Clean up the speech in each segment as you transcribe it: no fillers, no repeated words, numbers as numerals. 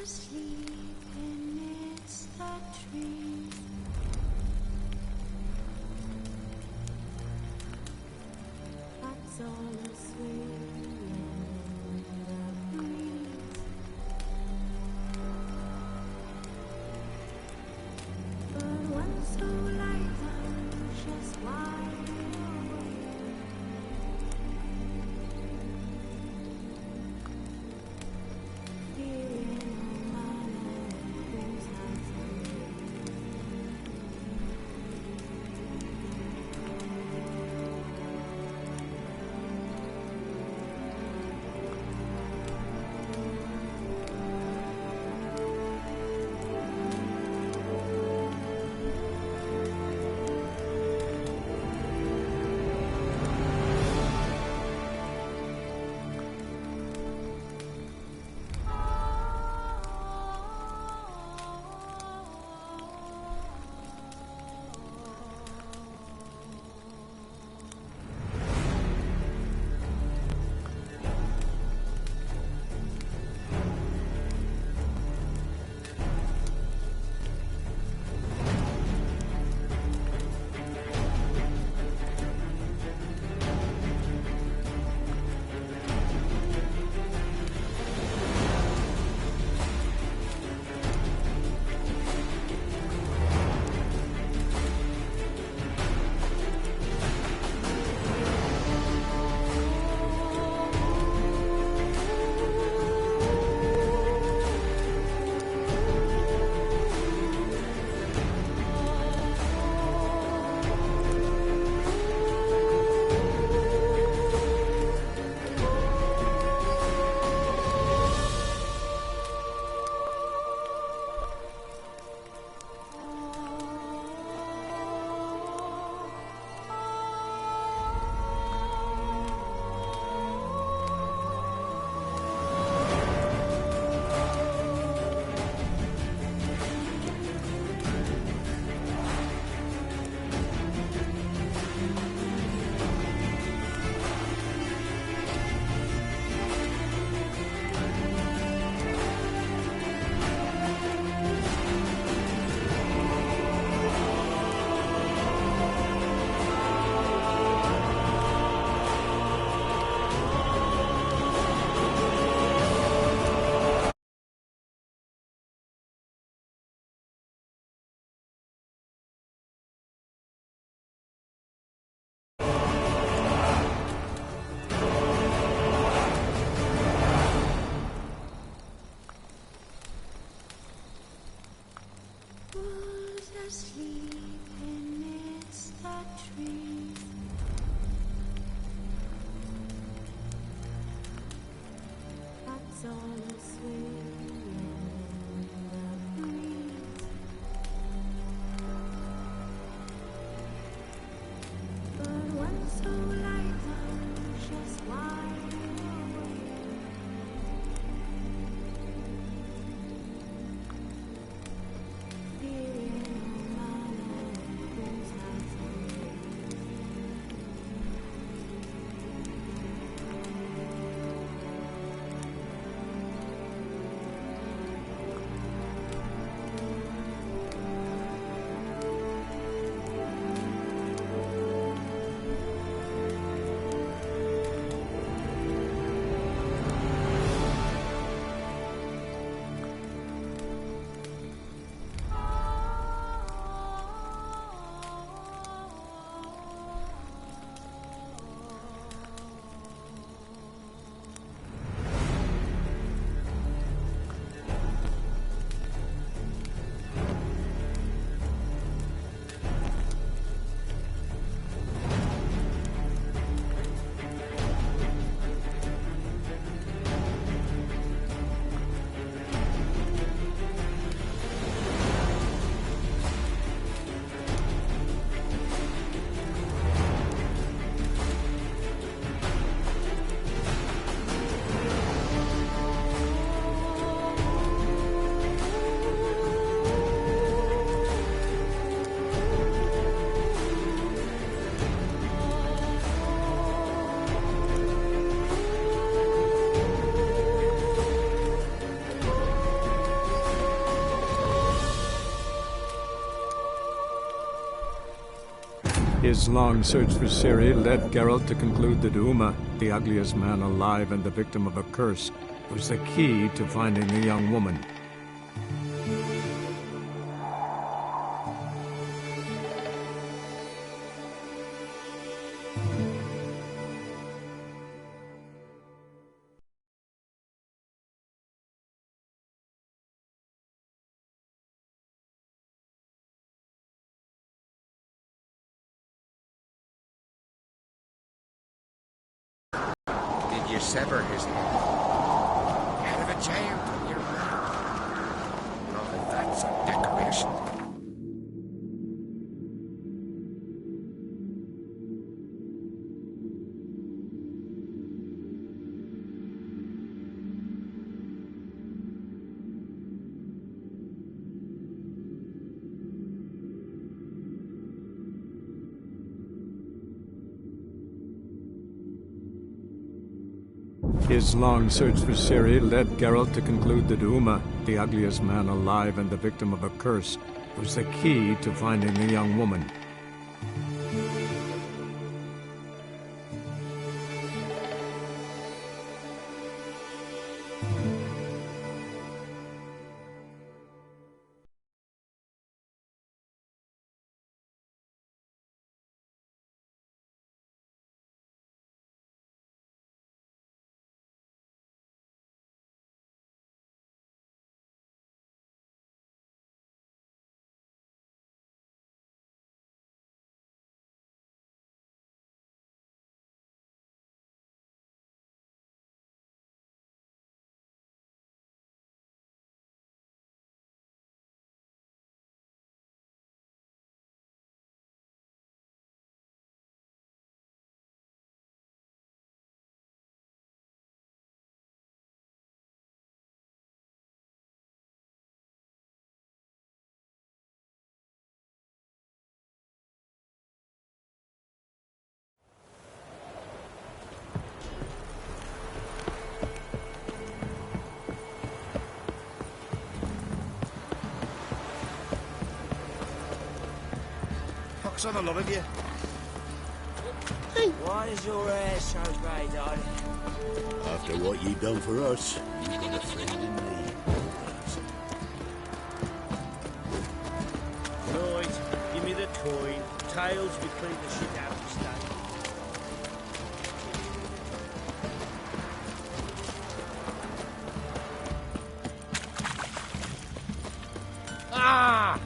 asleep amidst the trees. Bats all asleep in the breeze. But one so light just wide awake. Was asleep amidst the trees. Bats all asleep in the breeze. But one so light just wide awake. His long search for Ciri led Geralt to conclude that Uma, the ugliest man alive and the victim of a curse, was the key to finding the young woman. Did you sever his head? Out of a jail, did you? Oh, that's a decoration. His long search for Ciri led Geralt to conclude that Uma, the ugliest man alive and the victim of a curse, was the key to finding the young woman. Fox on the love of you. Why is your hair so grey, darling? After what you done for us, you got a friend in me. Right, give me the coin. Tails, we clean the shit out of the Ah!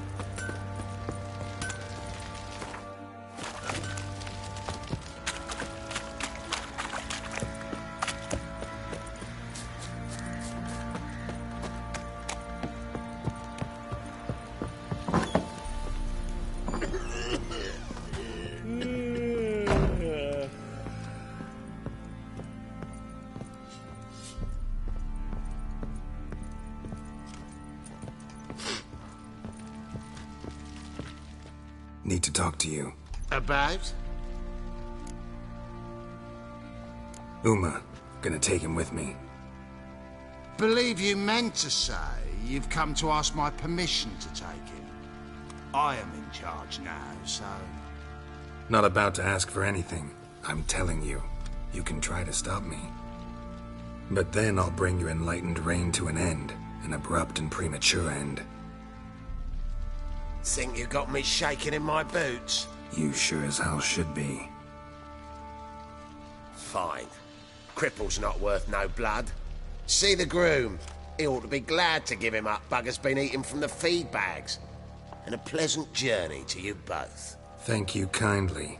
Need to talk to you. About? Uma. Gonna take him with me. Believe you meant to say you've come to ask my permission to take him. I am in charge now, so... Not about to ask for anything. I'm telling you. You can try to stop me. But then I'll bring your enlightened reign to an end. An abrupt and premature end. Think you got me shaking in my boots? You sure as hell should be. Fine. Cripple's not worth no blood. See the groom. He ought to be glad to give him up. Bugger's been eating from the feed bags. And a pleasant journey to you both. Thank you kindly.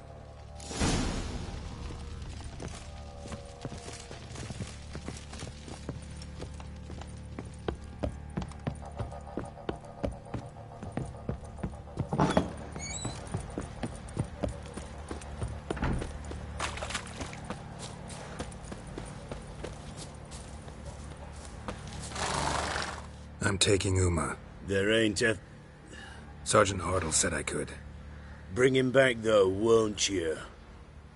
I'm taking Uma. There ain't a... Sergeant Hartle said I could. Bring him back, though, won't you?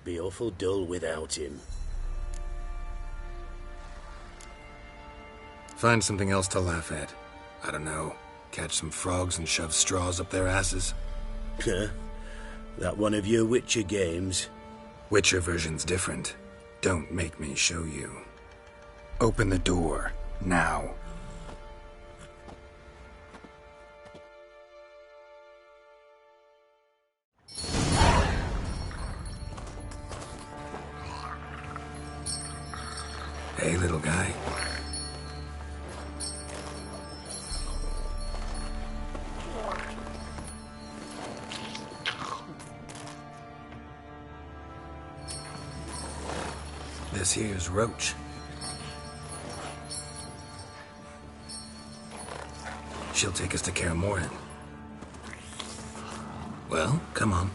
Be awful dull without him. Find something else to laugh at. I don't know. Catch some frogs and shove straws up their asses. Huh? That one of your Witcher games? Witcher version's different. Don't make me show you. Open the door, now. Hey, little guy. This here's Roach. She'll take us to Kaer Morhen. Well, come on.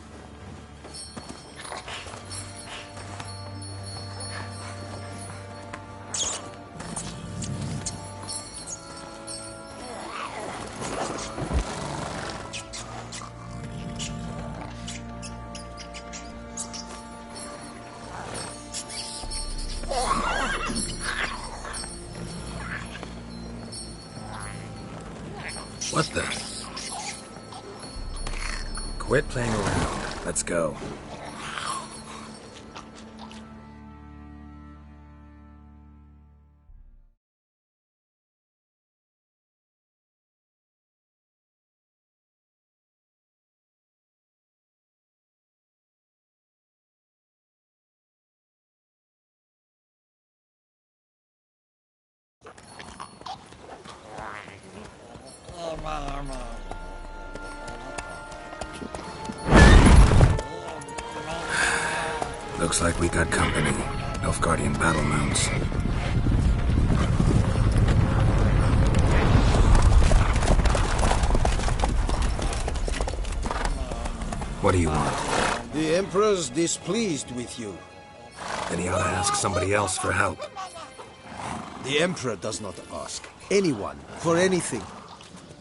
What the? Quit playing around. Let's go. Looks like we got company. Nilfgaardian battle mounts. What do you want? The Emperor's displeased with you. Then he ought to ask somebody else for help. The Emperor does not ask anyone for anything.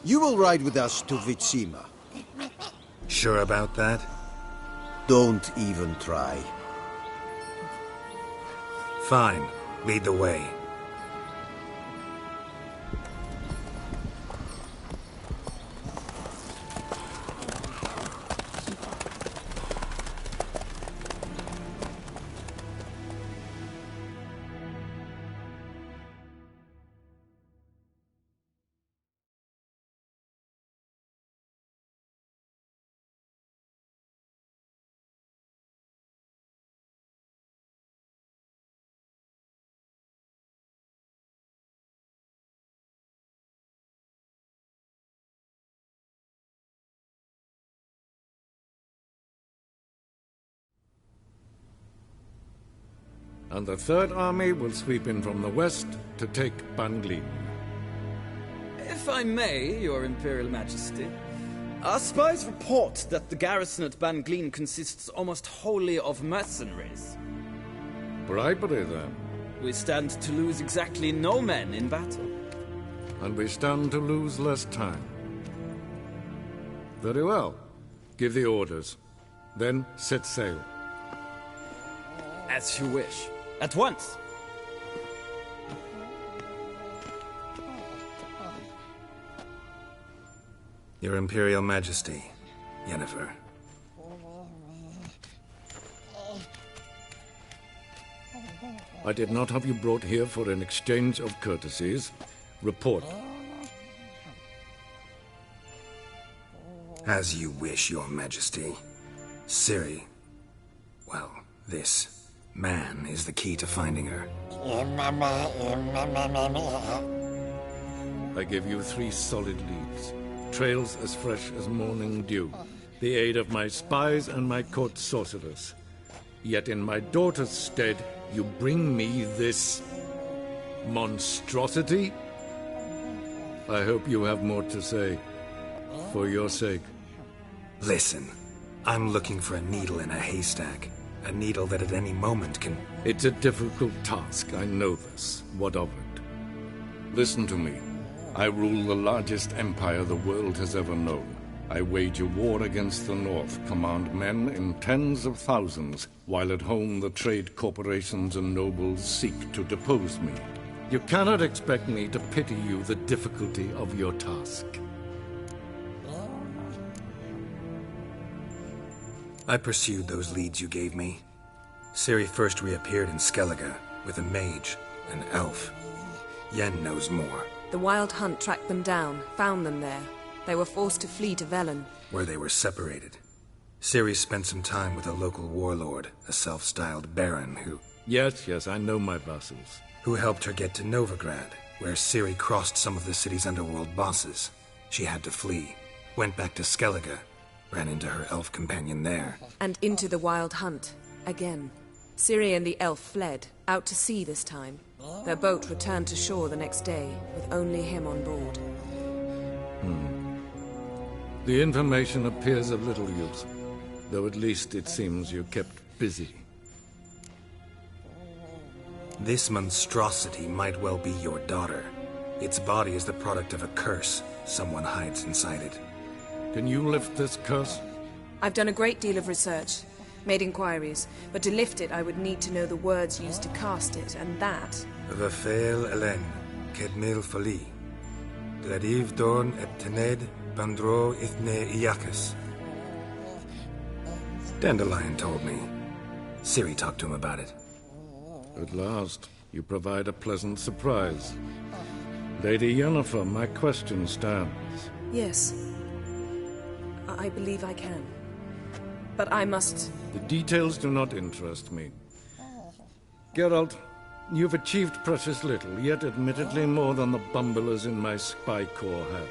You will ride with us to Vitsima. Sure about that? Don't even try. Fine. Lead the way. And the Third Army will sweep in from the west to take Ban-Glin. If I may, Your Imperial Majesty, our spies report that the garrison at Ban-Glin consists almost wholly of mercenaries. Bribery, then. We stand to lose exactly no men in battle. And we stand to lose less time. Very well. Give the orders. Then set sail. As you wish. At once! Your Imperial Majesty, Yennefer. I did not have you brought here for an exchange of courtesies. Report. As you wish, Your Majesty. Ciri. Well, this man is the key to finding her. I give you 3 solid leads. Trails as fresh as morning dew. The aid of my spies and my court sorcerers. Yet in my daughter's stead, you bring me this monstrosity? I hope you have more to say. For your sake. Listen, I'm looking for a needle in a haystack. A needle that at any moment can... It's a difficult task, I know this. What of it? Listen to me. I rule the largest empire the world has ever known. I wage a war against the North, command men in tens of thousands, while at home the trade corporations and nobles seek to depose me. You cannot expect me to pity you the difficulty of your task. I pursued those leads you gave me. Ciri first reappeared in Skellige with a mage, an elf. Yen knows more. The Wild Hunt tracked them down, found them there. They were forced to flee to Velen. Where they were separated. Ciri spent some time with a local warlord, a self-styled baron who... Yes, I know my vassals. Who helped her get to Novigrad, where Ciri crossed some of the city's underworld bosses. She had to flee, went back to Skellige, ran into her elf companion there. And into the Wild Hunt, again. Ciri and the elf fled, out to sea this time. Their boat returned to shore the next day, with only him on board. The information appears of little use, though at least it seems you kept busy. This monstrosity might well be your daughter. Its body is the product of a curse someone hides inside it. Can you lift this curse? I've done a great deal of research, made inquiries, but to lift it I would need to know the words used to cast it, and that... Vafel Elen, Kedmil Fali, Gladiv Dorn Eptened, Bandro Ithne Iacus. Dandelion told me. Ciri talked to him about it. At last, you provide a pleasant surprise. Lady Yennefer, my question stands. Yes. I believe I can. But I must... The details do not interest me. Geralt, you've achieved precious little, yet admittedly more than the bumblers in my spy corps have.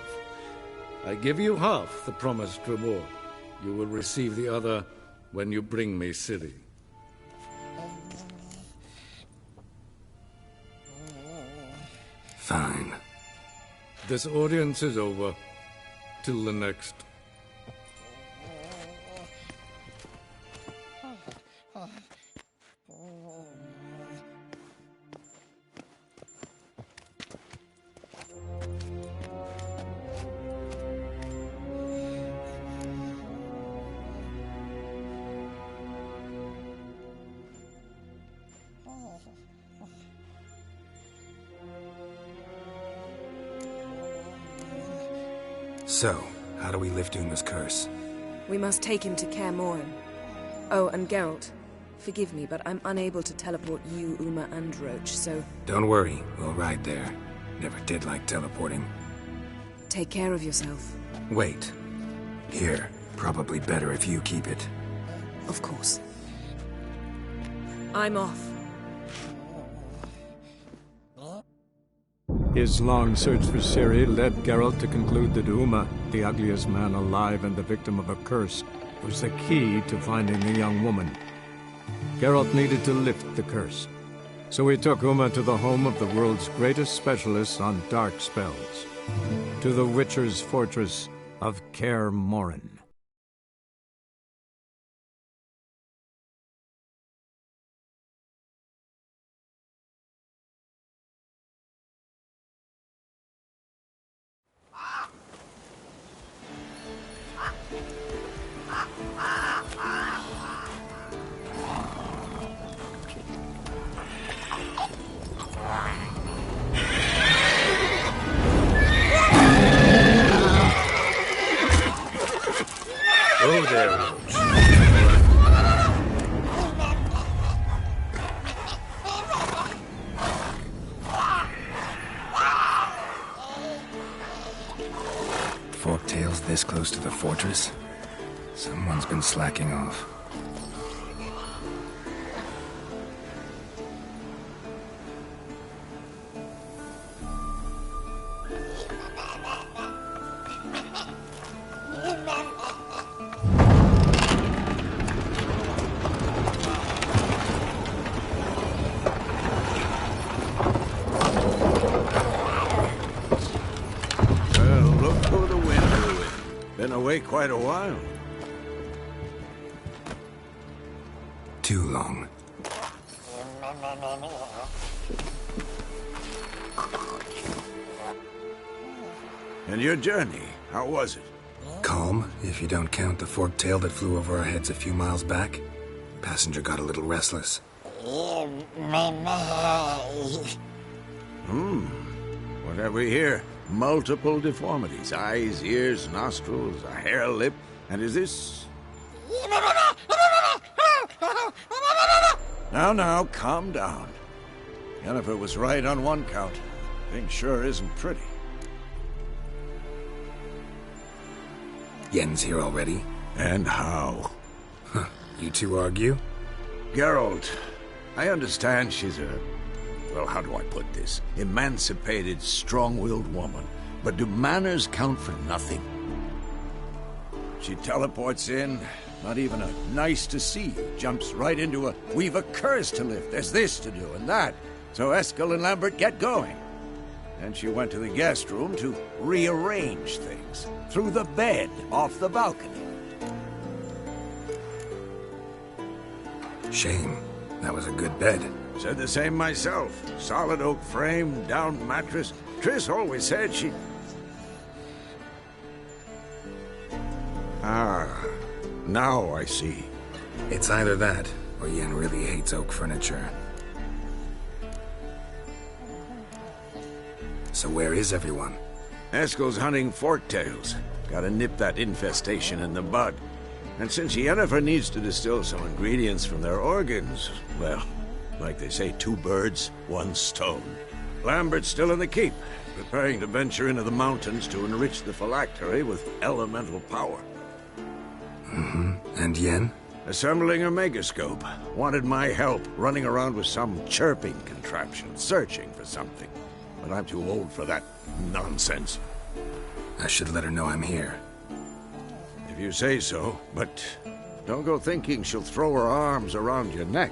I give you half the promised reward. You will receive the other when you bring me Ciri. Fine. This audience is over. Till the next. So, how do we lift Uma's curse? We must take him to Kaer Morhen. Oh, and Geralt, forgive me, but I'm unable to teleport you, Uma, and Roach, so... Don't worry, we'll ride there. Never did like teleporting. Take care of yourself. Wait. Here, probably better if you keep it. Of course. I'm off. His long search for Ciri led Geralt to conclude that Uma, the ugliest man alive and the victim of a curse, was the key to finding the young woman. Geralt needed to lift the curse, so he took Uma to the home of the world's greatest specialist on dark spells, to the Witcher's fortress of Kaer Morhen. Oh, there, Roach. Forktail's this close to the fortress? Someone's been slacking off. Quite a while. Too long. And your journey, how was it? Calm, if you don't count the forktail that flew over our heads a few miles back. Passenger got a little restless. What have we here? Multiple deformities. Eyes, ears, nostrils, a hair lip. And is this... Now, calm down. Yennefer was right on one count. Thing sure isn't pretty. Yen's here already? And how? Huh. You two argue? Geralt, I understand she's a... well, how do I put this? Emancipated, strong-willed woman. But do manners count for nothing? She teleports in, not even a nice to see you, jumps right into a we've a curse to lift, there's this to do and that. So Eskel and Lambert get going. And she went to the guest room to rearrange things. Through the bed, off the balcony. Shame. That was a good bed. Said the same myself. Solid oak frame, down mattress. Triss always said she... Ah, now I see. It's either that, or Yen really hates oak furniture. So where is everyone? Eskel's hunting forktails. Gotta nip that infestation in the bud. And since Yennefer needs to distill some ingredients from their organs, well, like they say, 2 birds, 1 stone. Lambert's still in the keep, preparing to venture into the mountains to enrich the phylactery with elemental power. And Yen? Assembling a megascope. Wanted my help, running around with some chirping contraption, searching for something. But I'm too old for that nonsense. I should let her know I'm here. If you say so, but don't go thinking she'll throw her arms around your neck.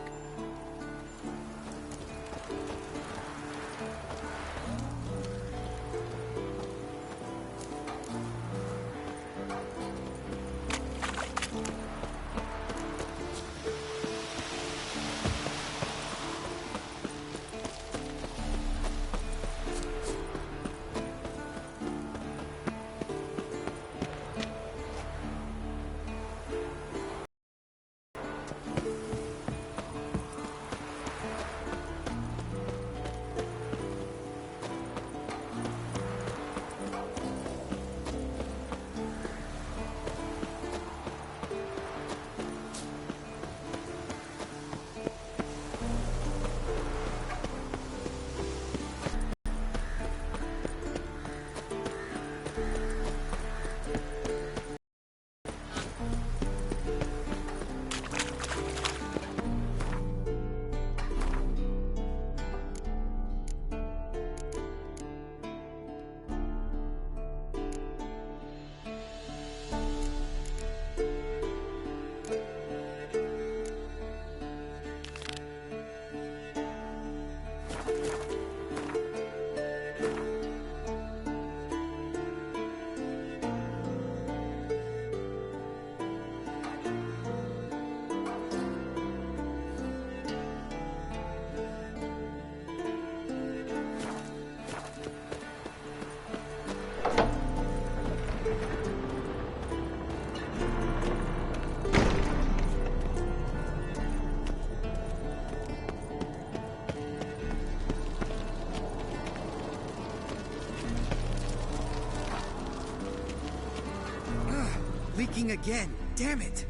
Leaking again. Damn it.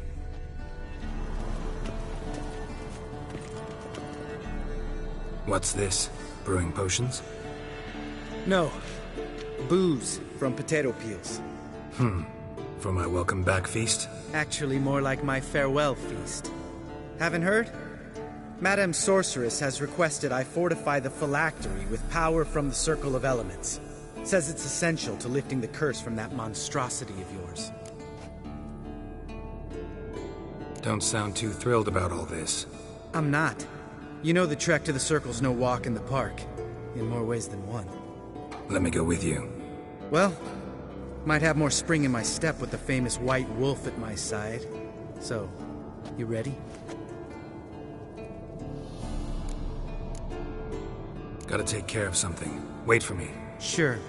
What's this? Brewing potions? No. Booze from potato peels. For my welcome back feast? Actually more like my farewell feast. Haven't heard? Madame Sorceress has requested I fortify the phylactery with power from the Circle of Elements. Says it's essential to lifting the curse from that monstrosity of yours. Don't sound too thrilled about all this. I'm not. You know the trek to the Circle's no walk in the park. In more ways than one. Let me go with you. Well, might have more spring in my step with the famous White Wolf at my side. So, you ready? Gotta take care of something. Wait for me. Sure.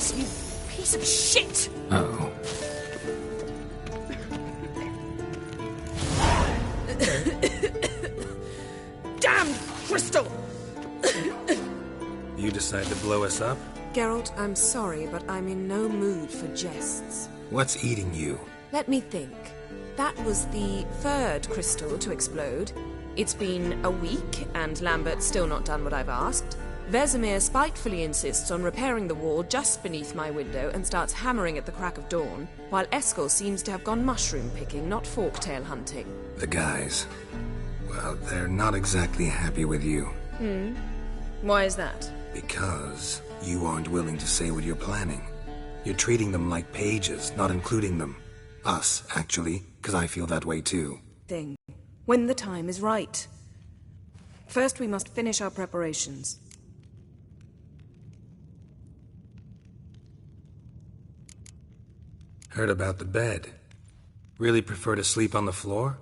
What, you piece of shit? Uh-oh. Damn crystal! You decide to blow us up? Geralt, I'm sorry, but I'm in no mood for jests. What's eating you? Let me think. That was the third crystal to explode. It's been a week, and Lambert's still not done what I've asked. Vesemir spitefully insists on repairing the wall just beneath my window and starts hammering at the crack of dawn, while Eskel seems to have gone mushroom picking, not forktail hunting. The guys. Well, they're not exactly happy with you. Why is that? Because you aren't willing to say what you're planning. You're treating them like pages, not including them. Us, actually, because I feel that way too. Thing. When the time is right. First, we must finish our preparations. Heard about the bed. Really prefer to sleep on the floor?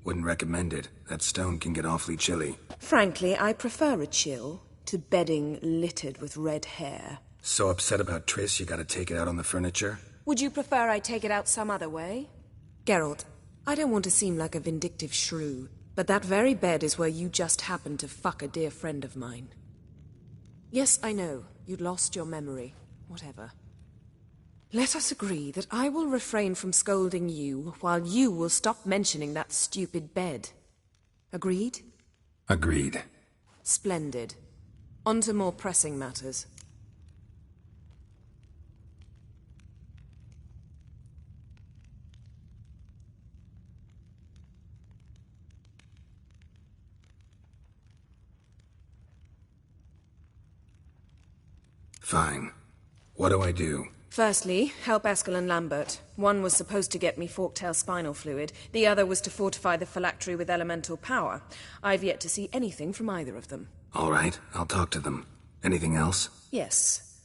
Wouldn't recommend it. That stone can get awfully chilly. Frankly, I prefer a chill to bedding littered with red hair. So upset about Triss you gotta take it out on the furniture? Would you prefer I take it out some other way? Geralt, I don't want to seem like a vindictive shrew, but that very bed is where you just happened to fuck a dear friend of mine. Yes, I know. You'd lost your memory. Whatever. Let us agree that I will refrain from scolding you, while you will stop mentioning that stupid bed. Agreed? Agreed. Splendid. On to more pressing matters. Fine. What do I do? Firstly, help Eskel and Lambert. One was supposed to get me forktail spinal fluid, the other was to fortify the phylactery with elemental power. I've yet to see anything from either of them. All right, I'll talk to them. Anything else? Yes.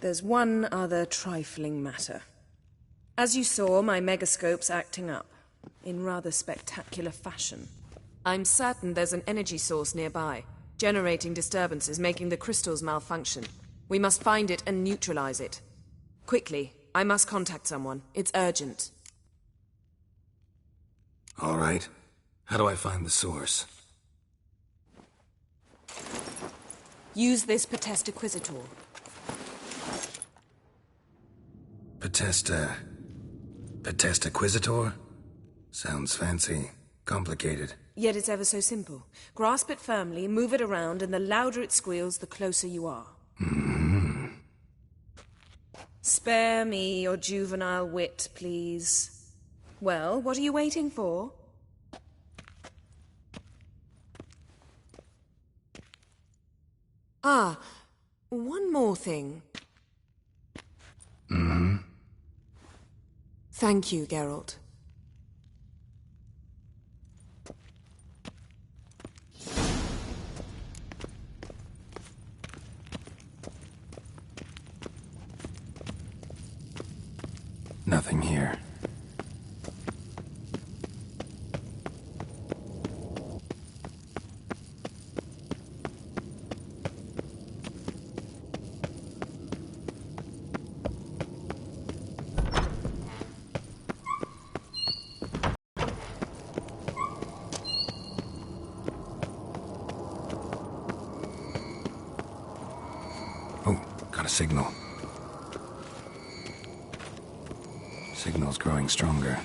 There's one other trifling matter. As you saw, my megascope's acting up, in rather spectacular fashion. I'm certain there's an energy source nearby, generating disturbances, making the crystals malfunction. We must find it and neutralize it. Quickly, I must contact someone. It's urgent. All right. How do I find the source? Use this Potesta Quisitor. Potesta Quisitor? Sounds fancy. Complicated. Yet it's ever so simple. Grasp it firmly, move it around, and the louder it squeals, the closer you are. Spare me your juvenile wit, please. Well, what are you waiting for? Ah, one more thing. Thank you, Geralt. Nothing here. Oh, got a signal. Signal's growing stronger.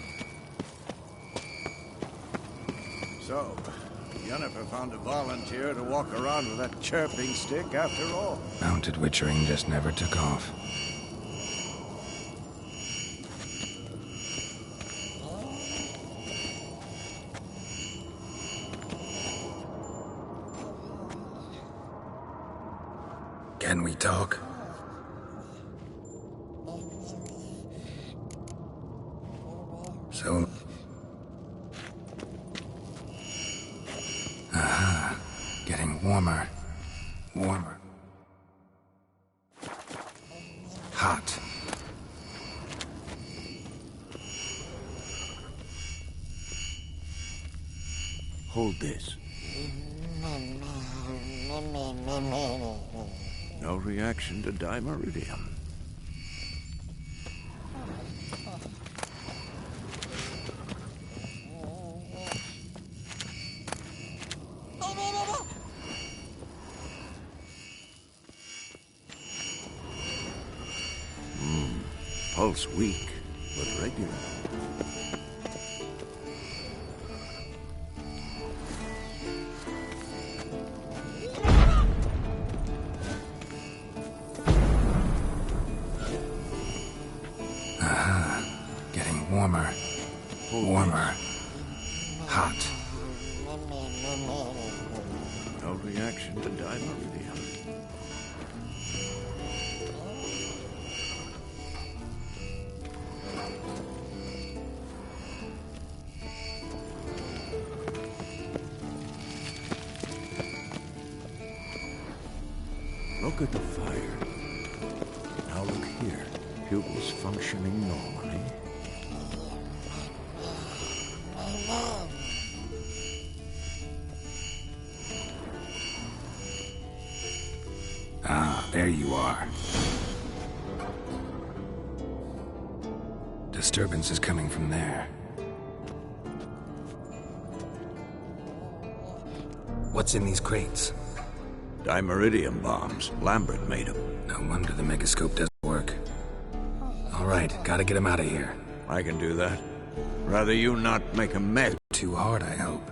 So, Yennefer found a volunteer to walk around with that chirping stick after all. Mounted witchering just never took off. Can we talk? So... Aha. Getting warmer. Warmer. Hot. Hold this. No reaction to dimeridium. Pulse weak, but regular. Getting warmer. Warmer. Hot. No reaction to dimeridium. Look at the fire. Now look here. Pupils functioning normally. Ah, there you are. Disturbance is coming from there. What's in these crates? Dimeridium bombs. Lambert made them. No wonder the megascope doesn't work. All right, gotta get him out of here. I can do that. Rather you not make a mess. Too hard, I hope.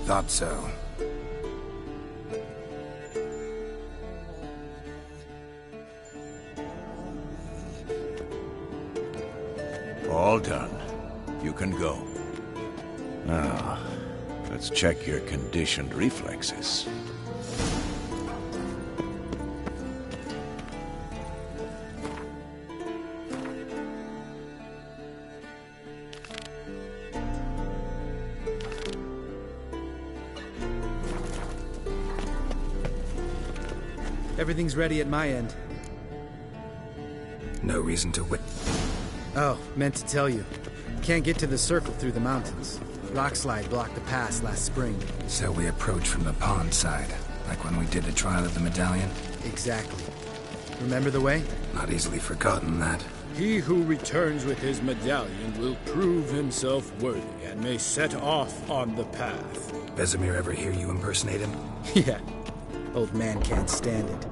Thought so. All done. You can go. Now, let's check your conditioned reflexes. Everything's ready at my end. No reason to wait. Oh, meant to tell you. Can't get to the circle through the mountains. Rockslide blocked the pass last spring. So we approach from the pond side, like when we did the trial of the medallion? Exactly. Remember the way? Not easily forgotten, that. He who returns with his medallion will prove himself worthy and may set off on the path. Vesemir ever hear you impersonate him? Yeah. Old man can't stand it.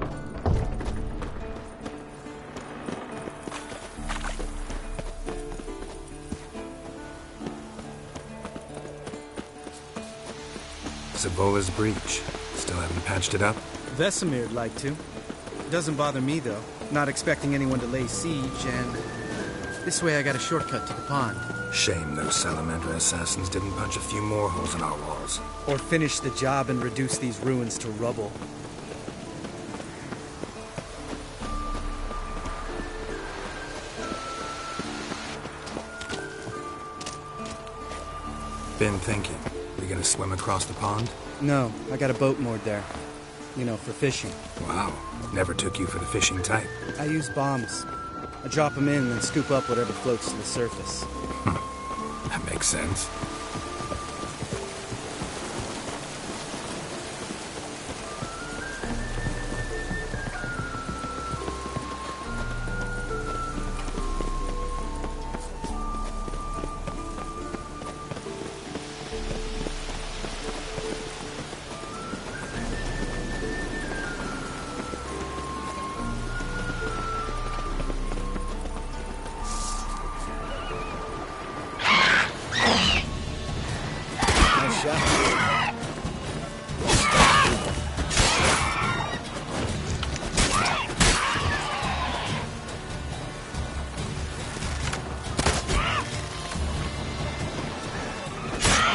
Zavola's breach. Still haven't patched it up? Vesemir'd like to. Doesn't bother me, though. Not expecting anyone to lay siege, and this way I got a shortcut to the pond. Shame those Salamander assassins didn't punch a few more holes in our walls. Or finish the job and reduce these ruins to rubble. Been thinking. We gonna swim across the pond? No, I got a boat moored there. You know, for fishing. Wow. Never took you for the fishing type. I use bombs. I drop them in and then scoop up whatever floats to the surface. That makes sense.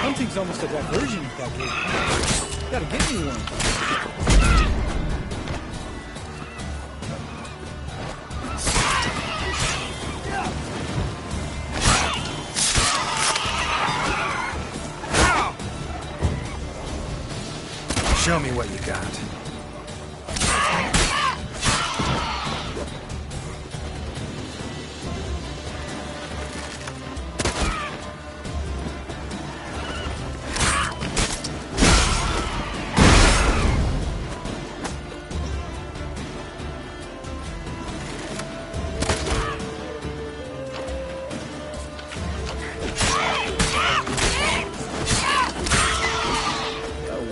Hunting's almost a diversion with that game. Gotta get me one. Show me what you got.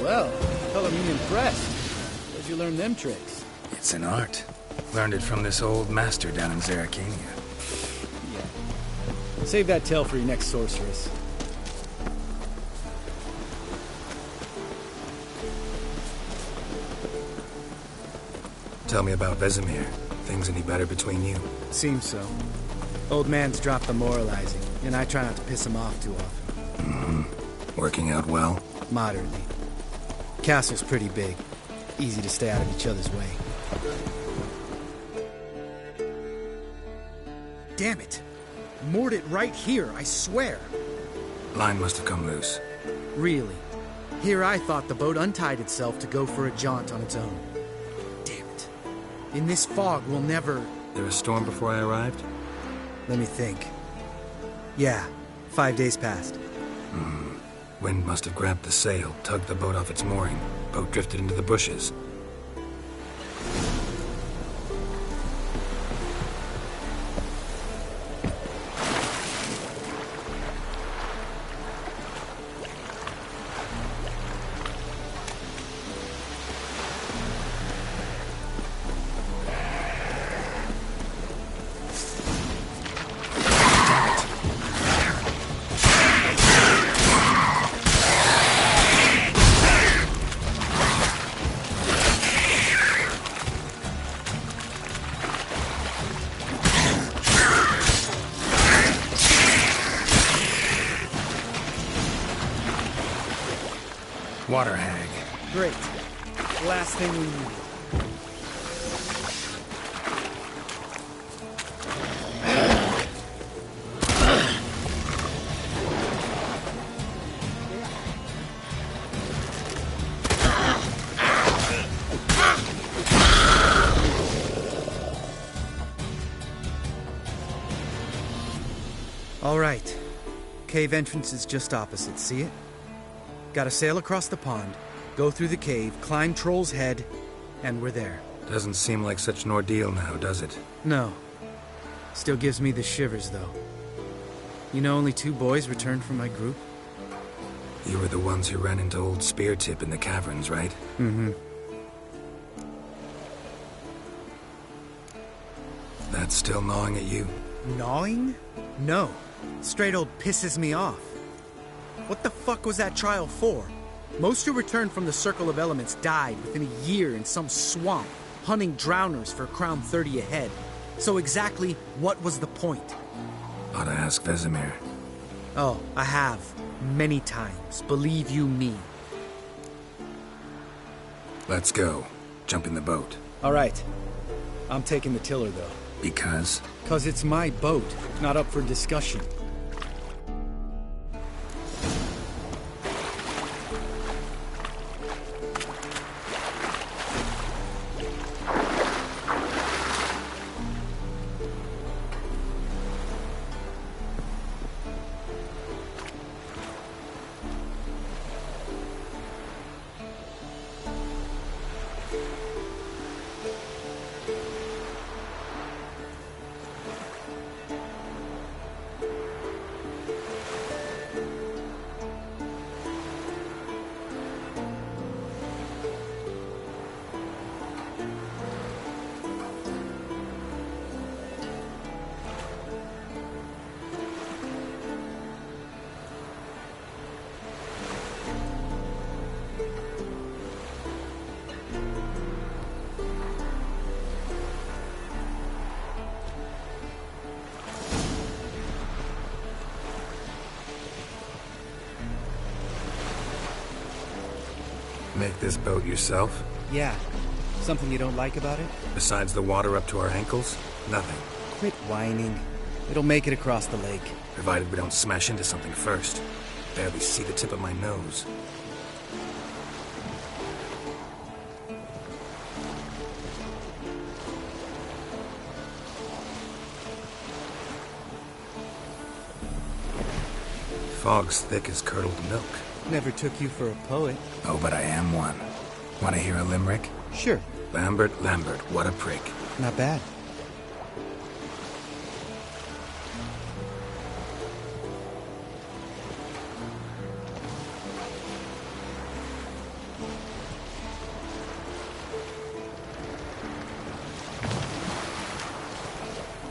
Well, color me impressed. Where'd you learn them tricks? It's an art. Learned it from this old master down in Zerrikania. Yeah. Save that tale for your next sorceress. Tell me about Vesemir. Things any better between you? Seems so. Old man's dropped the moralizing, and I try not to piss him off too often. Mm-hmm. Working out well? Moderately. Castle's pretty big. Easy to stay out of each other's way. Damn it! Moored it right here, I swear! Line must have come loose. Really? Here I thought the boat untied itself to go for a jaunt on its own. Damn it. In this fog, we'll never... There a storm before I arrived? Let me think. Yeah, 5 days passed. Wind must have grabbed the sail, tugged the boat off its mooring. Boat drifted into the bushes. Water hag. Great. Last thing we need. All right. Cave entrance is just opposite, see it? Gotta sail across the pond, go through the cave, climb Troll's Head, and we're there. Doesn't seem like such an ordeal now, does it? No. Still gives me the shivers, though. You know only 2 boys returned from my group? You were the ones who ran into old Speartip in the caverns, right? Mm-hmm. That's still gnawing at you? Gnawing? No. Straight old pisses me off. What the fuck was that trial for? Most who returned from the Circle of Elements died within a year in some swamp, hunting drowners for Crown 30 a head. So exactly what was the point? Ought to ask Vesemir. Oh, I have. Many times. Believe you me. Let's go. Jump in the boat. All right. I'm taking the tiller, though. Because? 'Cause it's my boat, not up for discussion. Make this boat yourself? Yeah. Something you don't like about it? Besides the water up to our ankles? Nothing. Quit whining. It'll make it across the lake. Provided we don't smash into something first. Barely see the tip of my nose. Fog's thick as curdled milk. Never took you for a poet. Oh, but I am one. Want to hear a limerick? Sure. Lambert, what a prick. Not bad.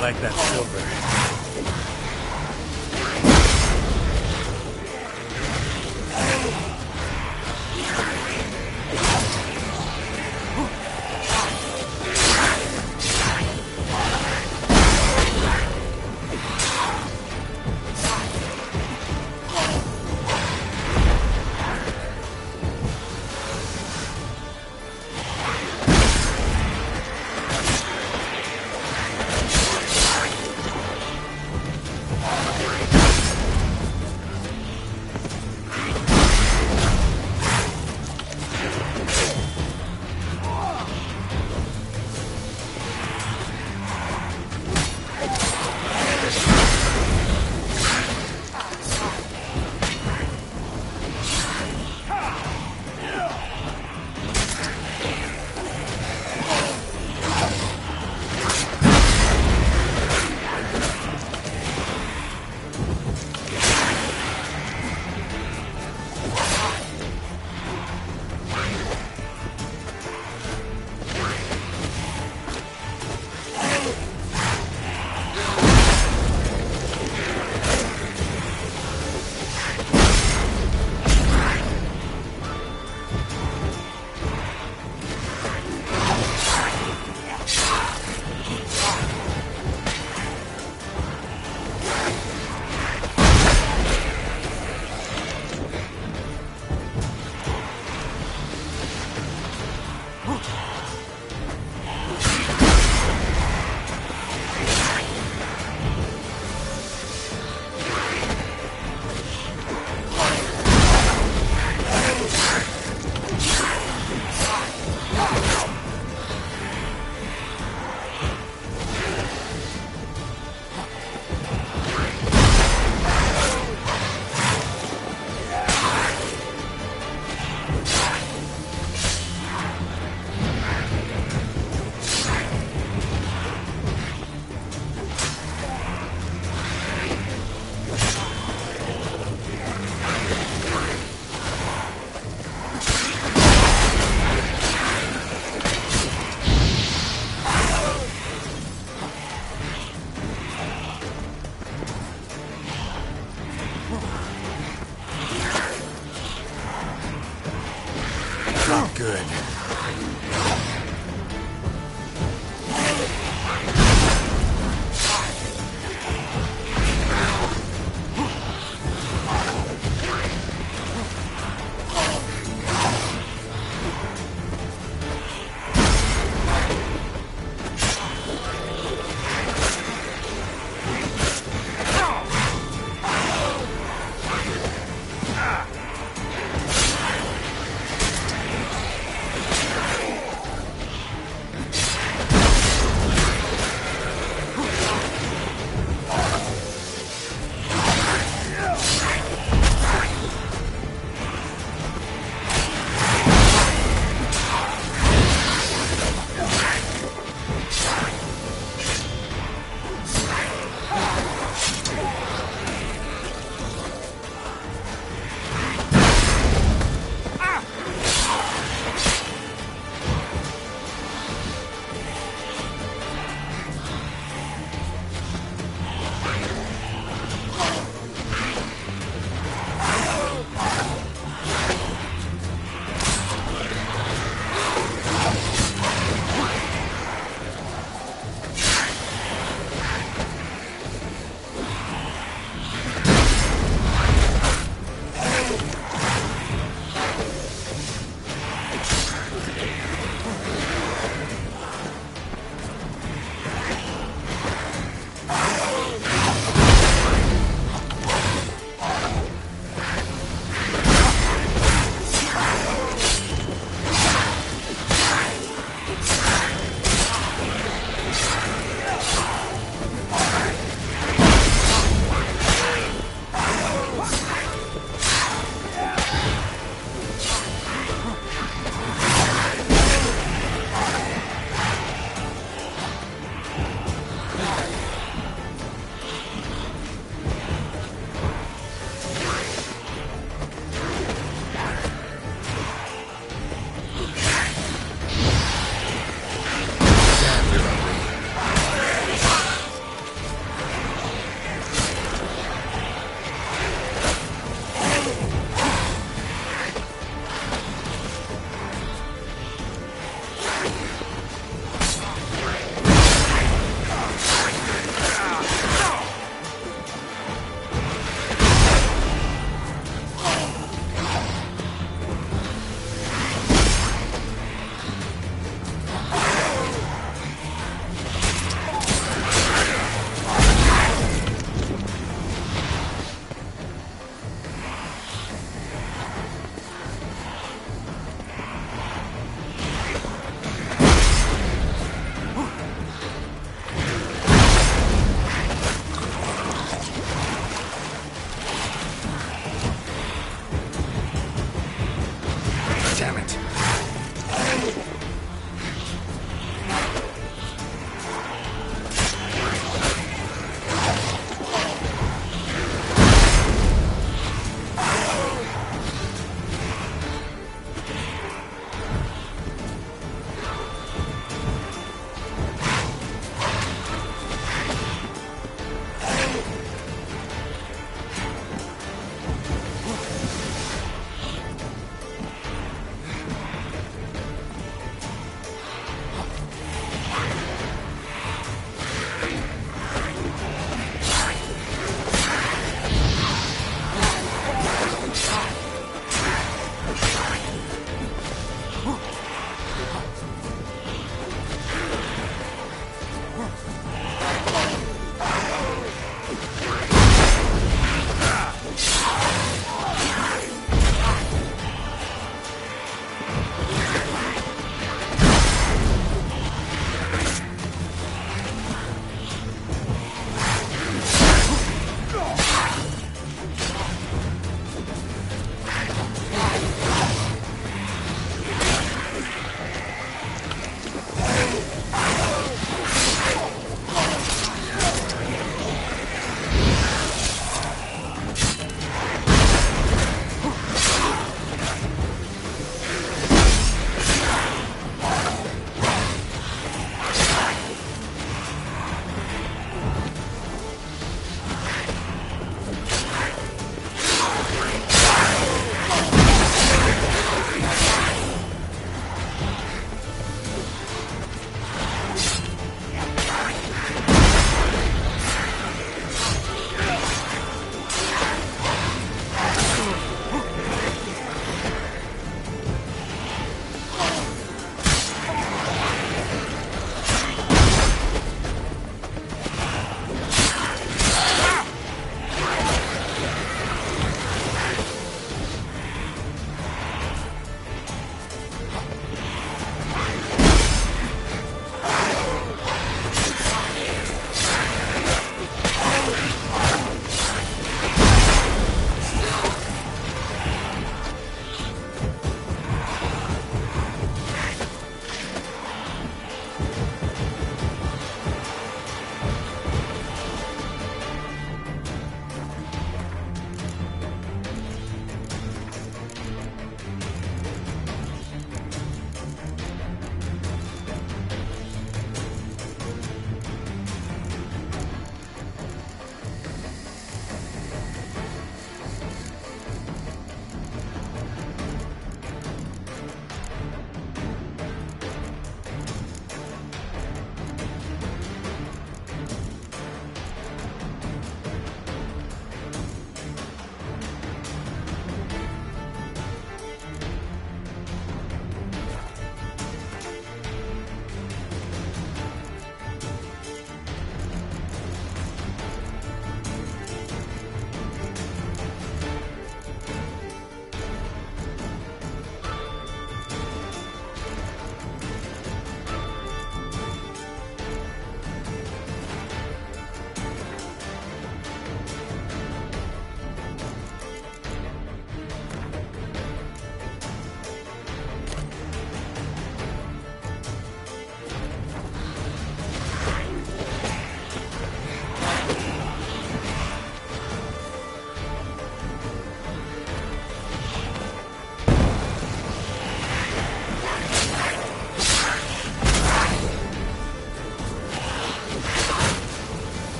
like that silver.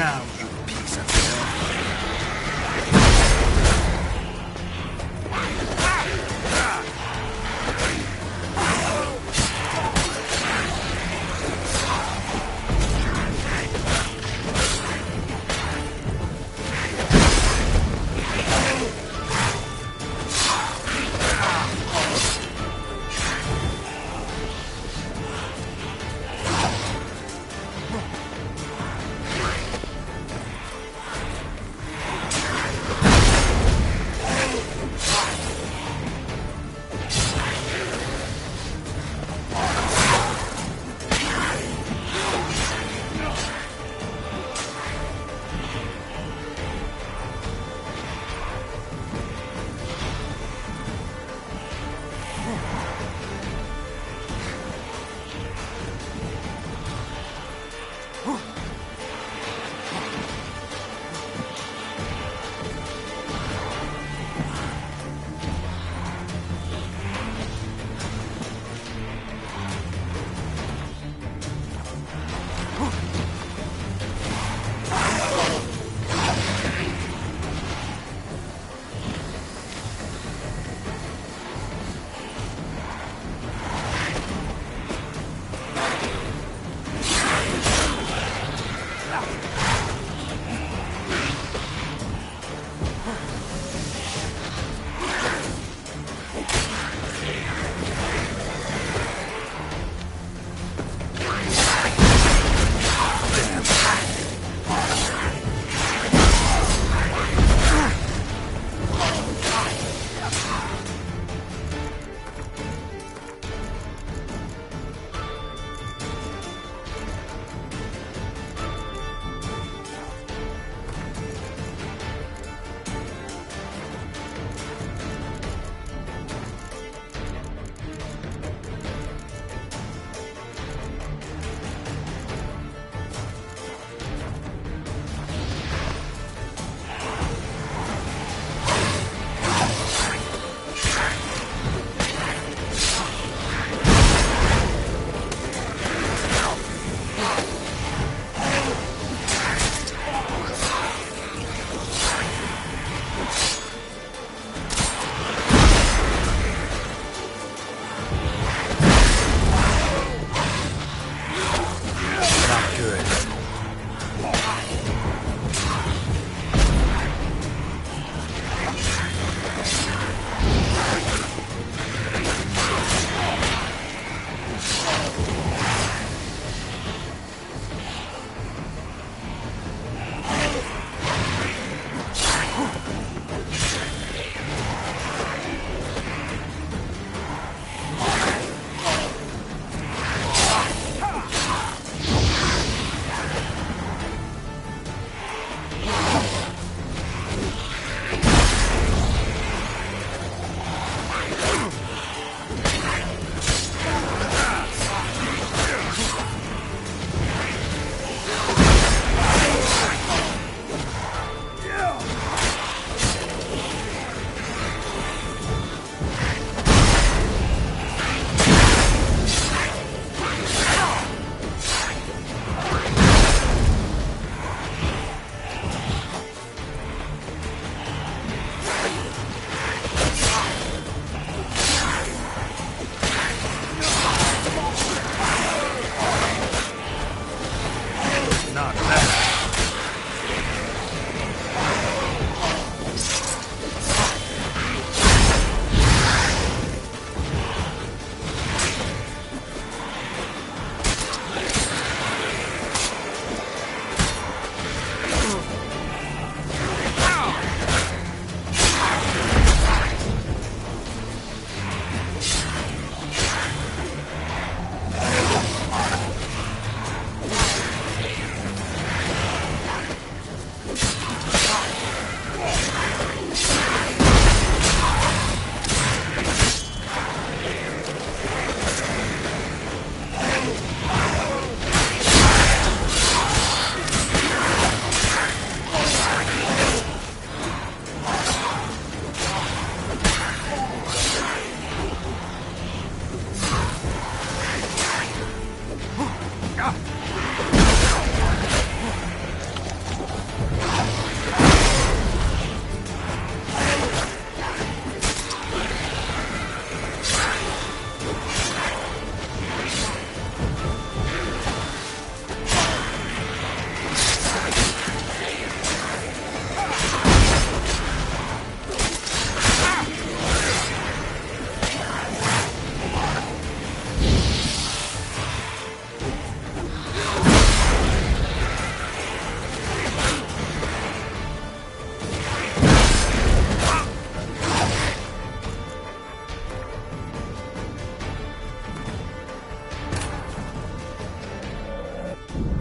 Now, you piece of filth.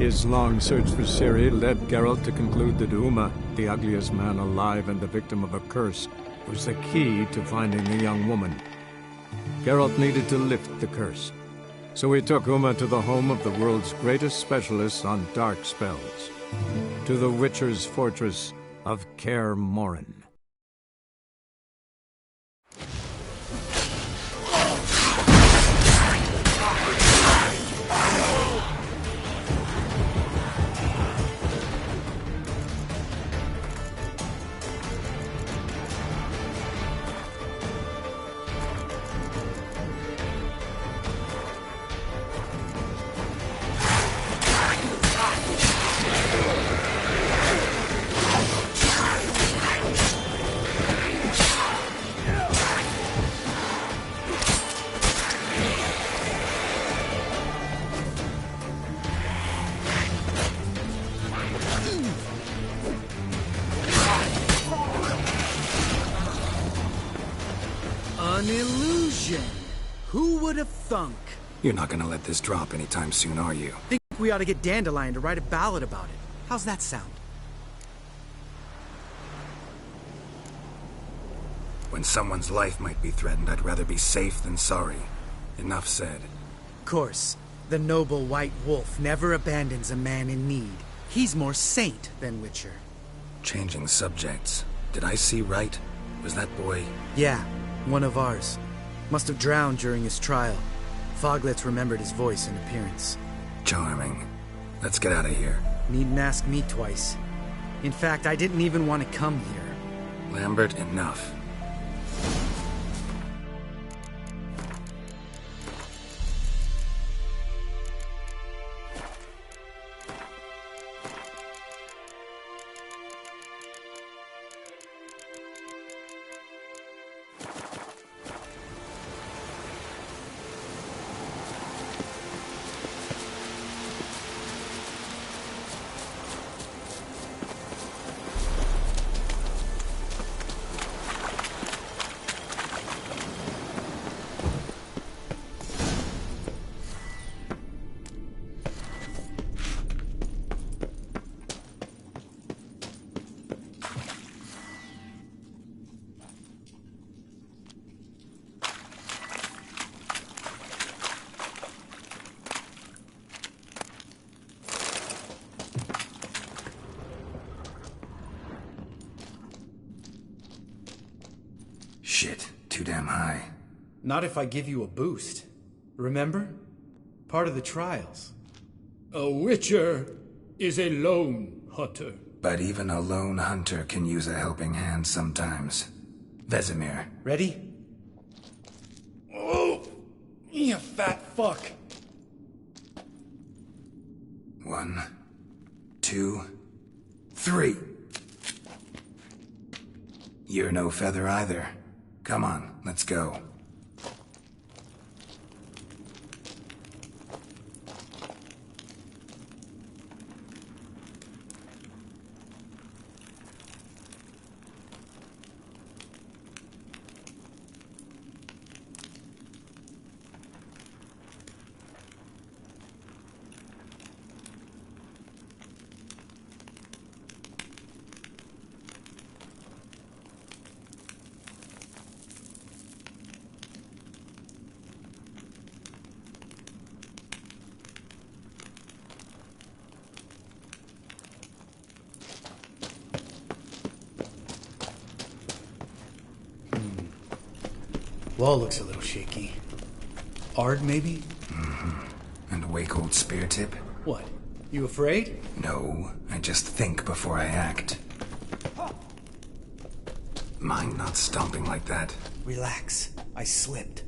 His long search for Ciri led Geralt to conclude that Uma, the ugliest man alive and the victim of a curse, was the key to finding the young woman. Geralt needed to lift the curse, so he took Uma to the home of the world's greatest specialist on dark spells, to the Witcher's fortress of Kaer Morhen. An illusion! Who would have thunk? You're not gonna let this drop anytime soon, are you? Think we ought to get Dandelion to write a ballad about it. How's that sound? When someone's life might be threatened, I'd rather be safe than sorry. Enough said. Of course, the noble white wolf never abandons a man in need. He's more saint than Witcher. Changing subjects. Did I see right? Was that boy? Yeah, one of ours. Must have drowned during his trial. Foglets remembered his voice and appearance. Charming. Let's get out of here. Needn't ask me twice. In fact, I didn't even want to come here. Lambert, enough. Shit, too damn high. Not if I give you a boost. Remember? Part of the trials. A Witcher is a lone hunter. But even a lone hunter can use a helping hand sometimes. Vesemir. Ready? Oh, you fat fuck. 1, 2, 3. You're no feather either. Come on, let's go. Wall looks a little shaky. Ard, maybe? Mm-hmm. And a wake-old spear tip? What? You afraid? No, I just think before I act. Mind not stomping like that. Relax. I slipped.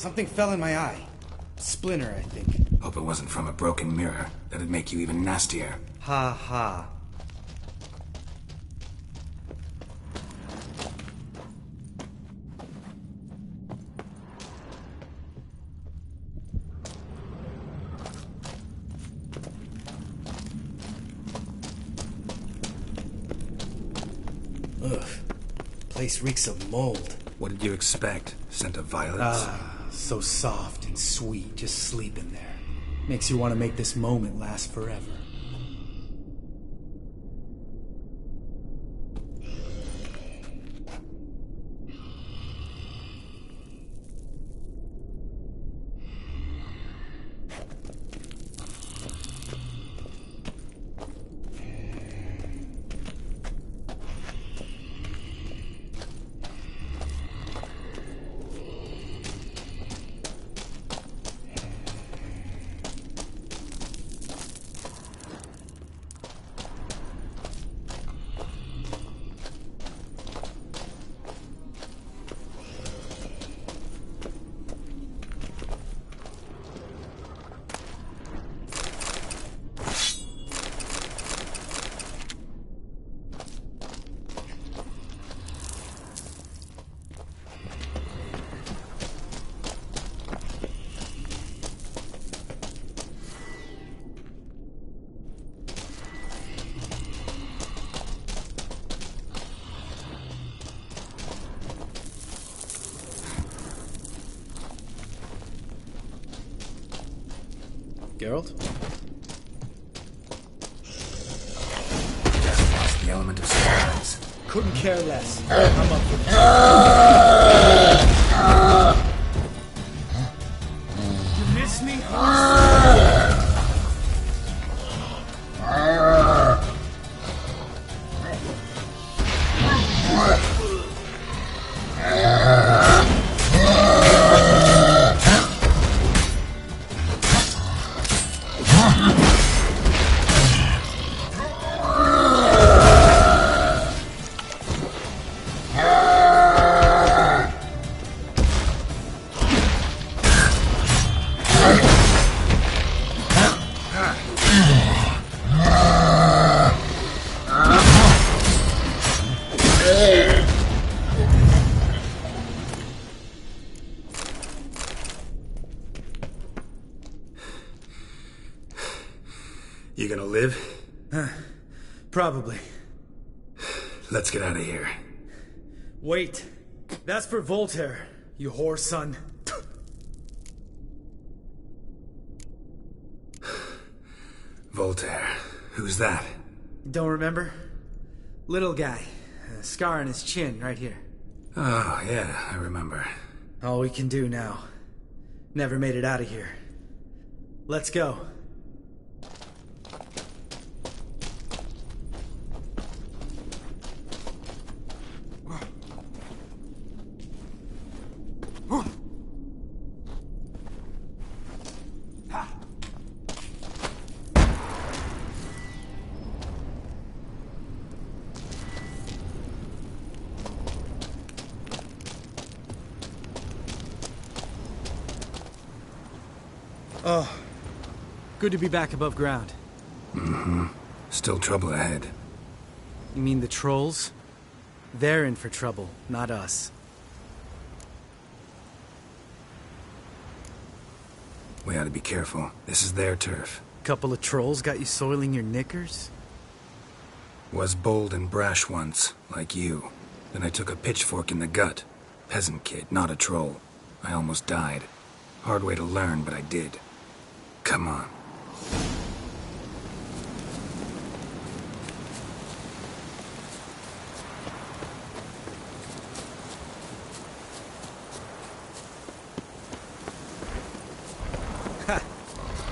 Something fell in my eye. Splinter, I think. Hope it wasn't from a broken mirror. That'd make you even nastier. Ha ha. Ugh. Place reeks of mold. What did you expect? Scent of violets? So soft and sweet, just sleeping there. Makes you want to make this moment last forever. Geralt? Just lost the element of surprise. Couldn't care less. I'm up with it. You miss me, horse? You gonna live? Probably. Let's get out of here. Wait. That's for Voltaire, you whore son. Voltaire. Who's that? Don't remember? Little guy. A scar on his chin, right here. Oh, yeah, I remember. All we can do now. Never made it out of here. Let's go. Oh, good to be back above ground. Mm-hmm. Still trouble ahead. You mean the trolls? They're in for trouble, not us. We ought to be careful. This is their turf. Couple of trolls got you soiling your knickers? Was bold and brash once, like you. Then I took a pitchfork in the gut. Peasant kid, not a troll. I almost died. Hard way to learn, but I did. Come on. Ha!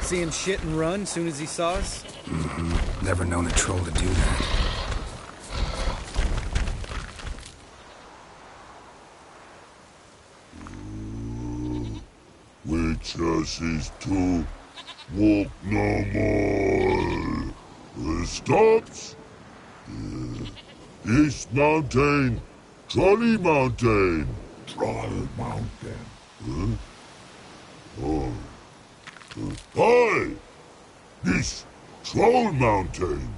See him shit and run soon as he saw us? Mm-hmm. Never known a troll to do that. Witches to walk no more. Stops. East Mountain, Trolley Mountain. Troll Mountain. Huh? Oh. Hi! This Troll Mountain.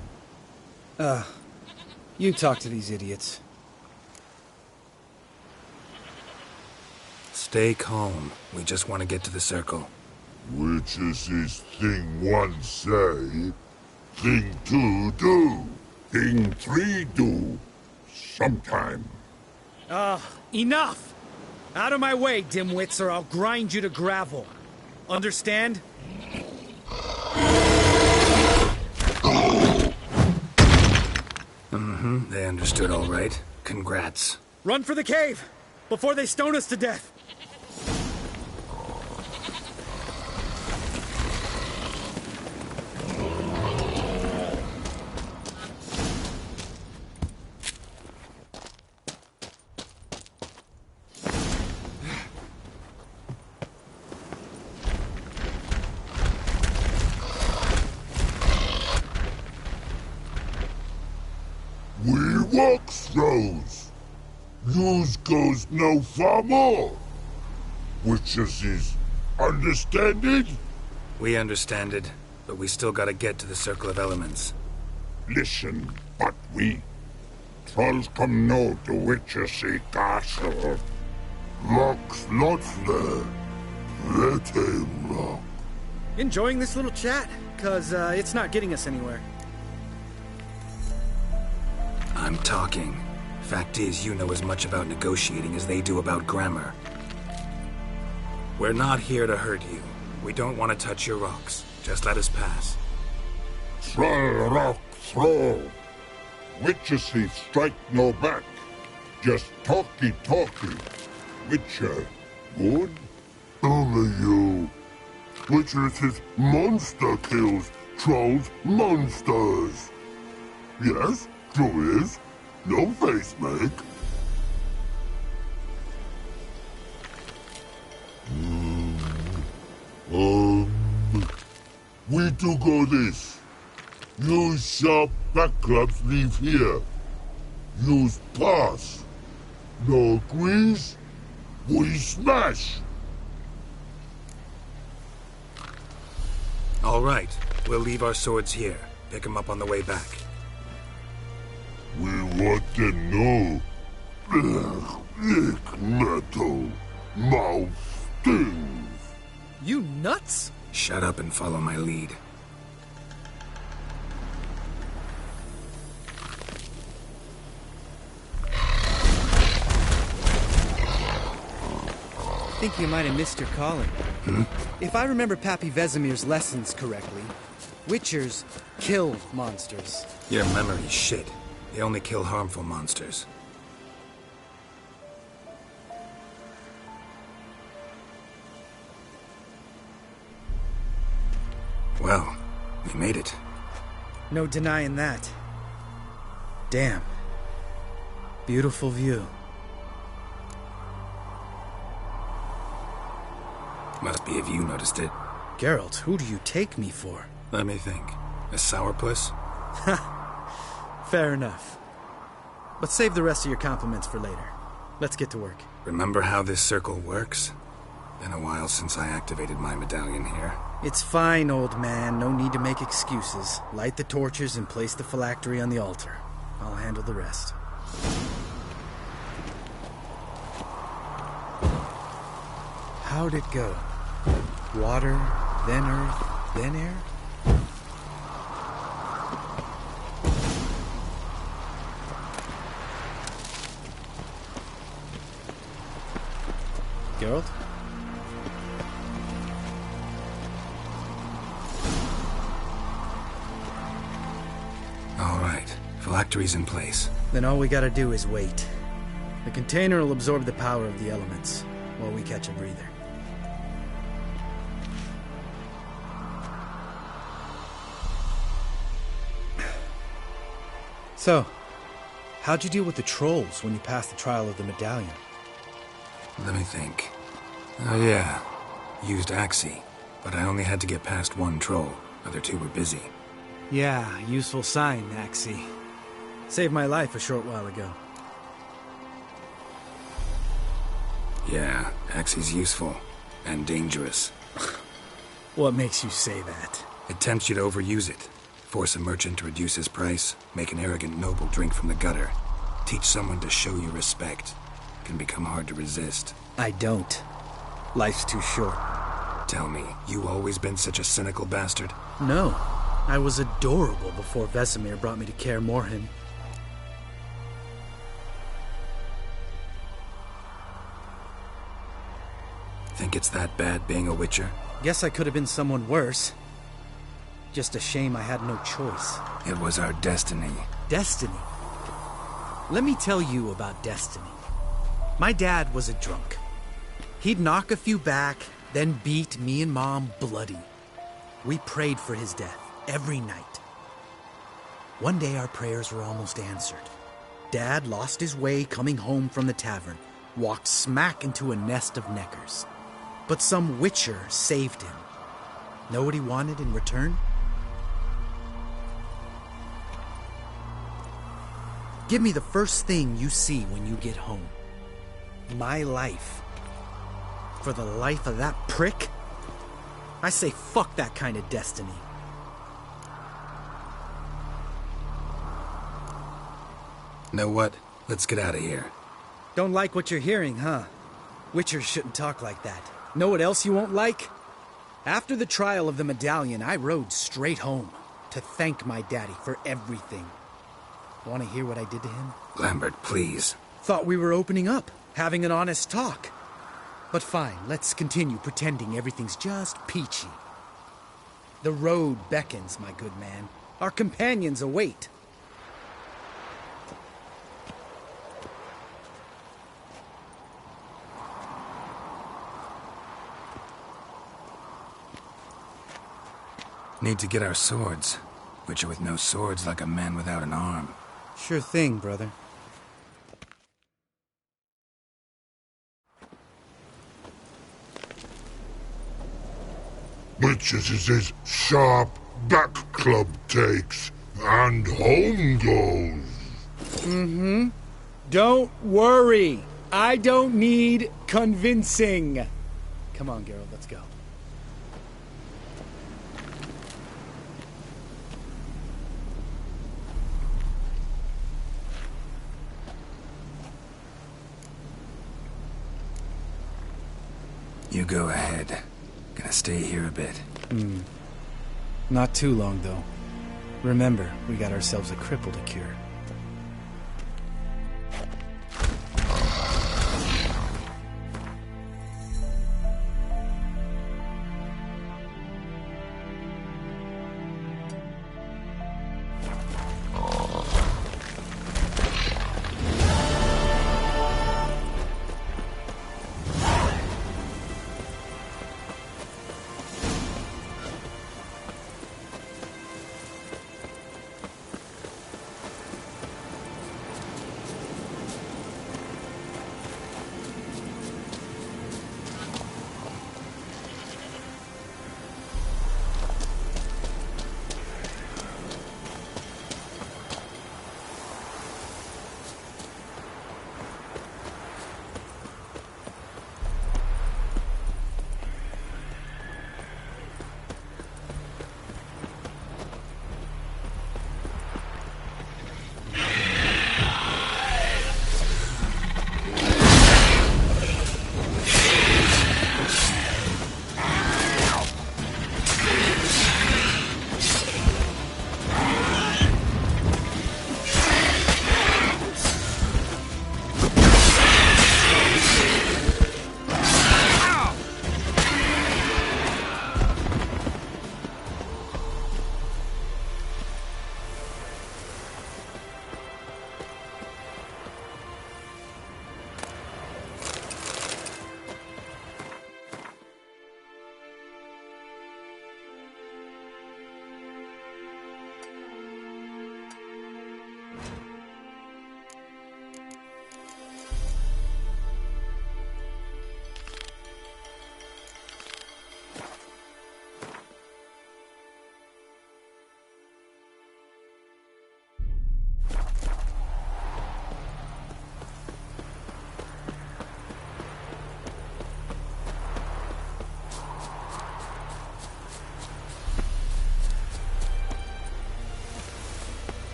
You talk to these idiots. Stay calm. We just want to get to the circle. Which is this thing one say, thing two do, thing three do, sometime. Enough! Out of my way, dimwits, or I'll grind you to gravel. Understand? They understood all right. Congrats. Run for the cave! Before they stone us to death! We walk throws. Yous goes no far more. Which is understand it? We understand it, but we still gotta get to the Circle of Elements. Listen, but we trolls come know the witches castle. Rocks lots there. Let him rock. Enjoying this little chat? Cause, it's not getting us anywhere. I'm talking. Fact is, you know as much about negotiating as they do about grammar. We're not here to hurt you. We don't want to touch your rocks. Just let us pass. Troll rock throw. Witches he strike no back. Just talky. Witcher, good? Only you. Witches his monster kills trolls monsters. Yes, true is. No face make. We do go this. Use sharp back clubs leave here. Use pass. No agrees? We smash. All right. We'll leave our swords here. Pick them up on the way back. We want to know. Lick metal. Mouth stings. You nuts? Shut up and follow my lead. I think you might have missed your calling. If I remember Pappy Vesemir's lessons correctly, Witchers kill monsters. Your memory's shit. They only kill harmful monsters. Well, we made it. No denying that. Damn. Beautiful view. Must be if you noticed it. Geralt, who do you take me for? Let me think. A sourpuss? Fair enough. But save the rest of your compliments for later. Let's get to work. Remember how this circle works? Been a while since I activated my medallion here. It's fine, old man. No need to make excuses. Light the torches and place the phylactery on the altar. I'll handle the rest. How'd it go? Water, then earth, then air? Geralt? All right. Phylactery's in place. Then all we gotta do is wait. The container will absorb the power of the elements, while we catch a breather. So, how'd you deal with the trolls when you passed the trial of the medallion? Let me think. Oh yeah. Used Axii, but I only had to get past one troll. Other two were busy. Yeah, useful sign, Axii. Saved my life a short while ago. Yeah, Axii's useful. And dangerous. What makes you say that? It tempts you to overuse it. Force a merchant to reduce his price, make an arrogant noble drink from the gutter. Teach someone to show you respect. It can become hard to resist. I don't. Life's too short. Tell me, you always been such a cynical bastard? No. I was adorable before Vesemir brought me to Kaer Morhen. Think it's that bad being a Witcher? Guess I could have been someone worse. Just a shame I had no choice. It was our destiny. Destiny? Let me tell you about destiny. My dad was a drunk. He'd knock a few back, then beat me and Mom bloody. We prayed for his death every night. One day our prayers were almost answered. Dad lost his way coming home from the tavern, walked smack into a nest of neckers. But some Witcher saved him. Know what he wanted in return? Give me the first thing you see when you get home. My life. For the life of that prick? I say fuck that kind of destiny. Know what? Let's get out of here. Don't like what you're hearing, huh? Witchers shouldn't talk like that. Know what else you won't like? After the trial of the medallion, I rode straight home to thank my daddy for everything. Want to hear what I did to him? Lambert, please. Thought we were opening up, having an honest talk. But fine, let's continue pretending everything's just peachy. The road beckons, my good man. Our companions await. Need to get our swords. Witcher with no swords like a man without an arm. Sure thing, brother. Witches is his sharp back club takes, and home goes. Mm-hmm. Don't worry. I don't need convincing. Come on, Geralt, let's go. You go ahead. Gonna stay here a bit. Not too long, though. Remember, we got ourselves a cripple to cure.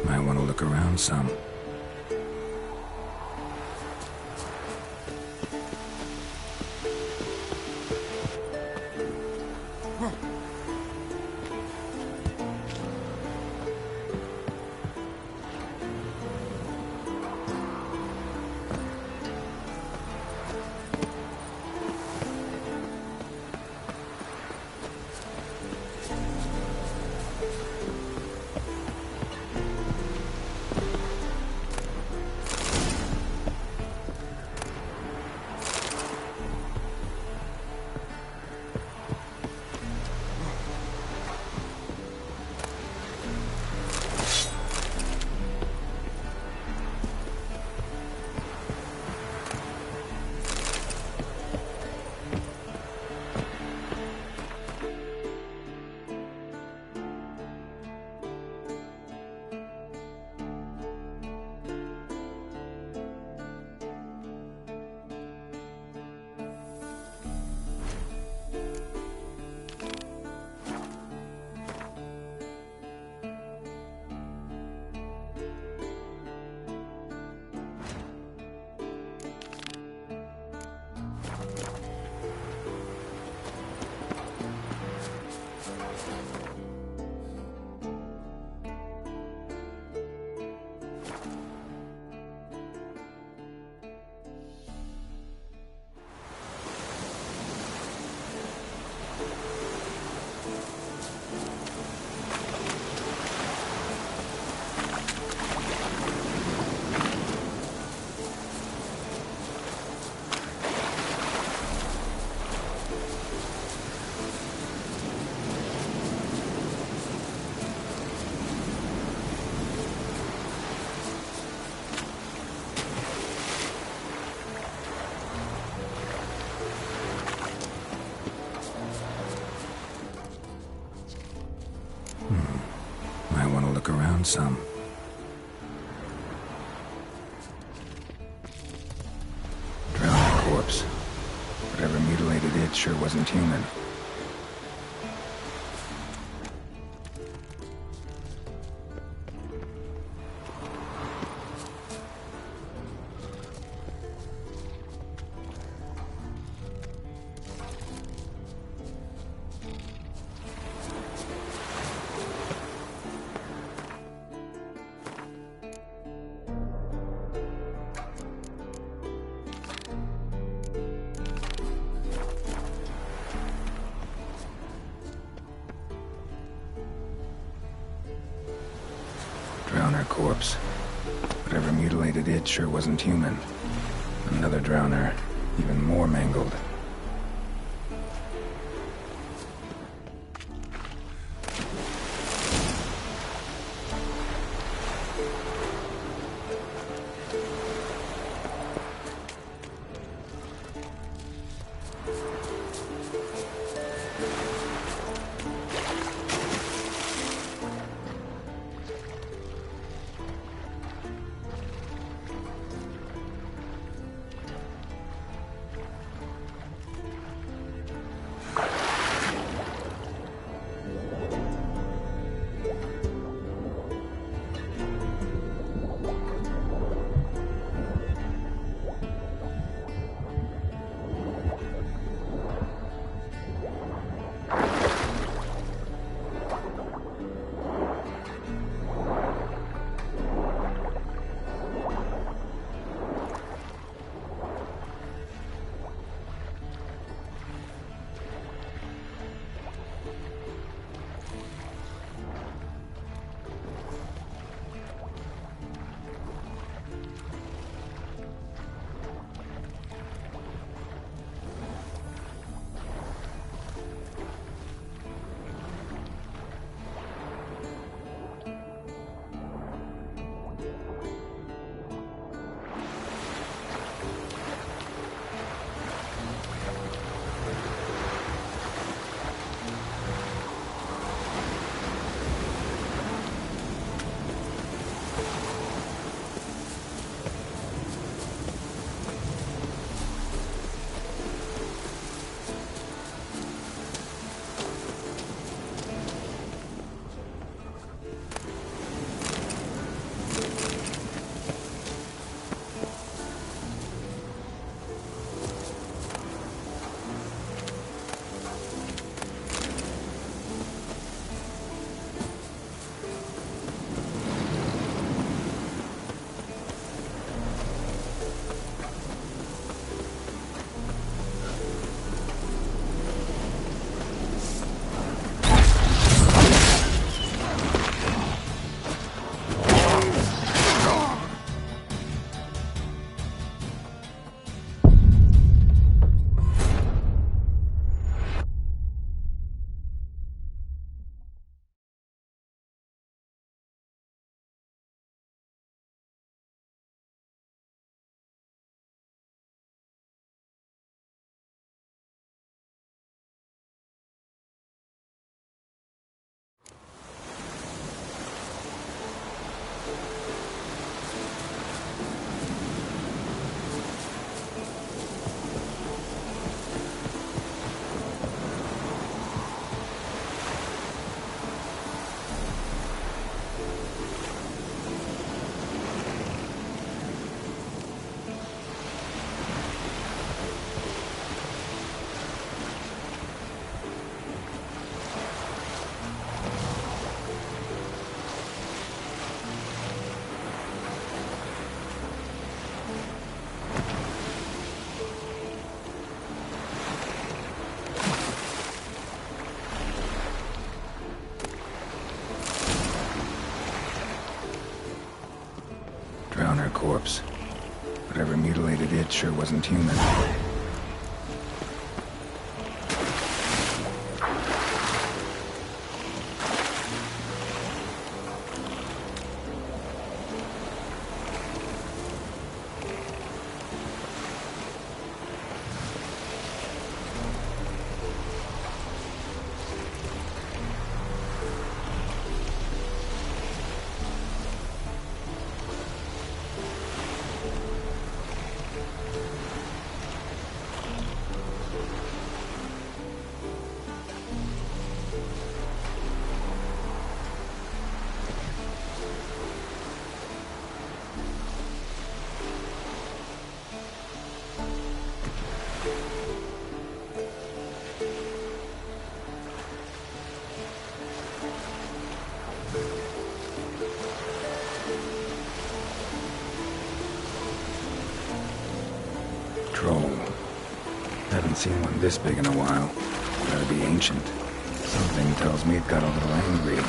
Might want to look around some. Might want to look around some. Drowning corpse. Whatever mutilated it sure wasn't human. Drowner corpse. Whatever mutilated it sure wasn't human. Another drowner, even more mangled. corpse. Whatever mutilated it sure wasn't human. Troll. Haven't seen one this big in a while. Gotta be ancient. Something tells me it got a little angry.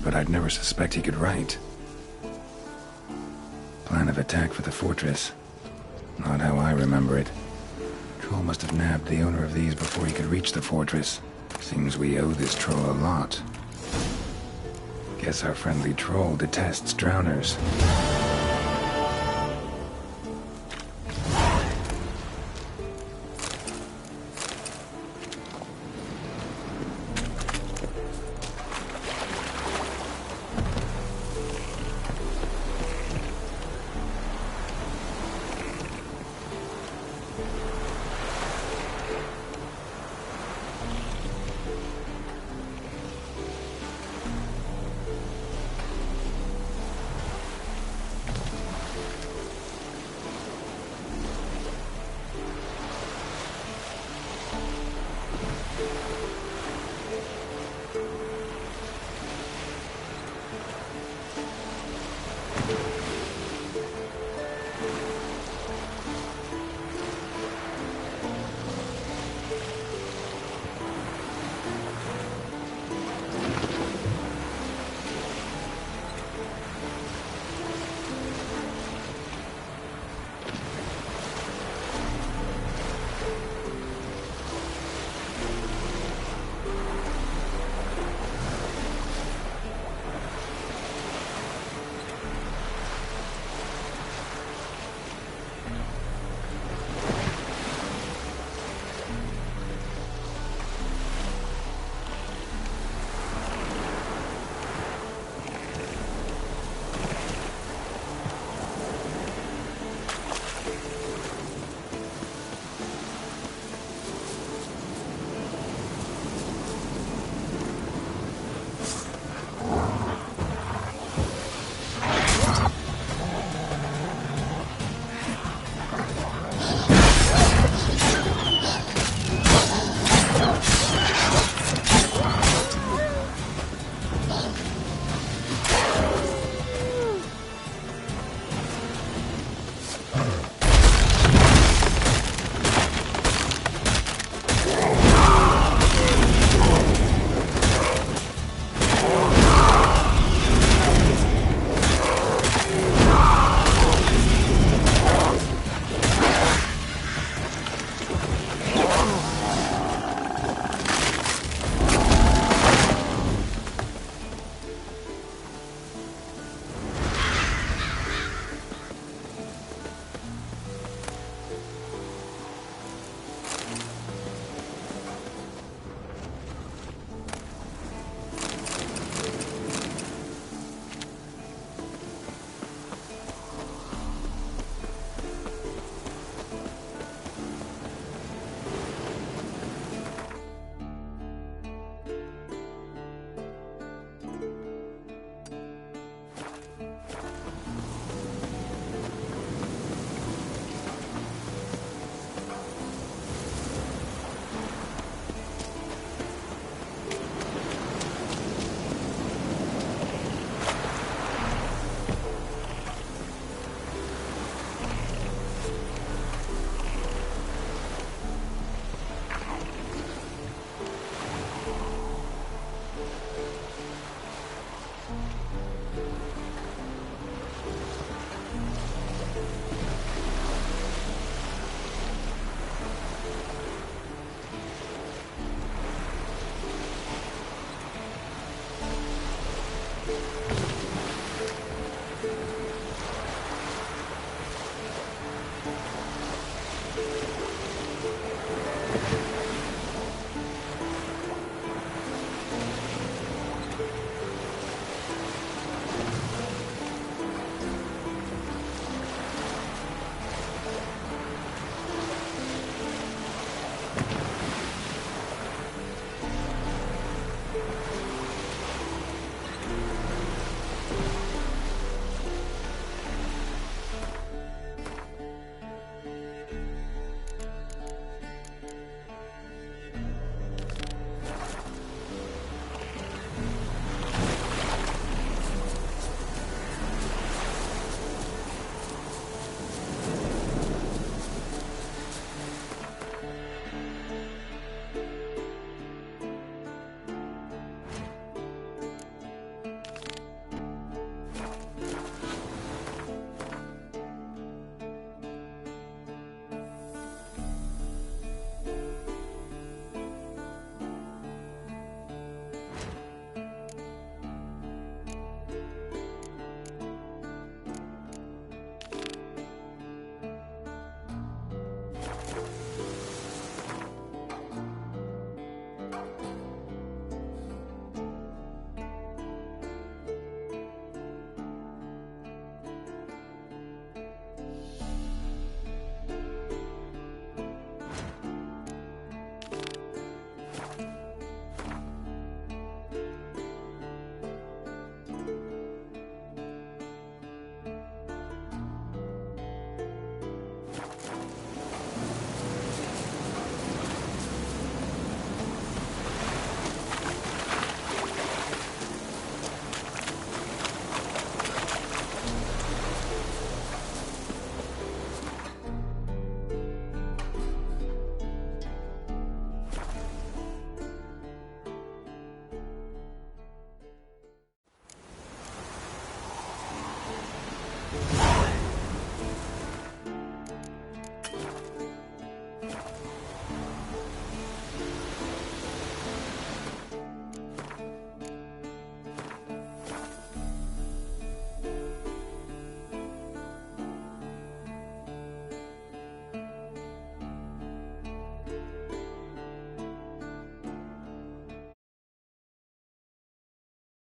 But I'd never suspect he could write. Plan of attack for the fortress. Not how I remember it. Troll must have nabbed the owner of these before he could reach the fortress. Seems we owe this troll a lot. Guess our friendly troll detests drowners.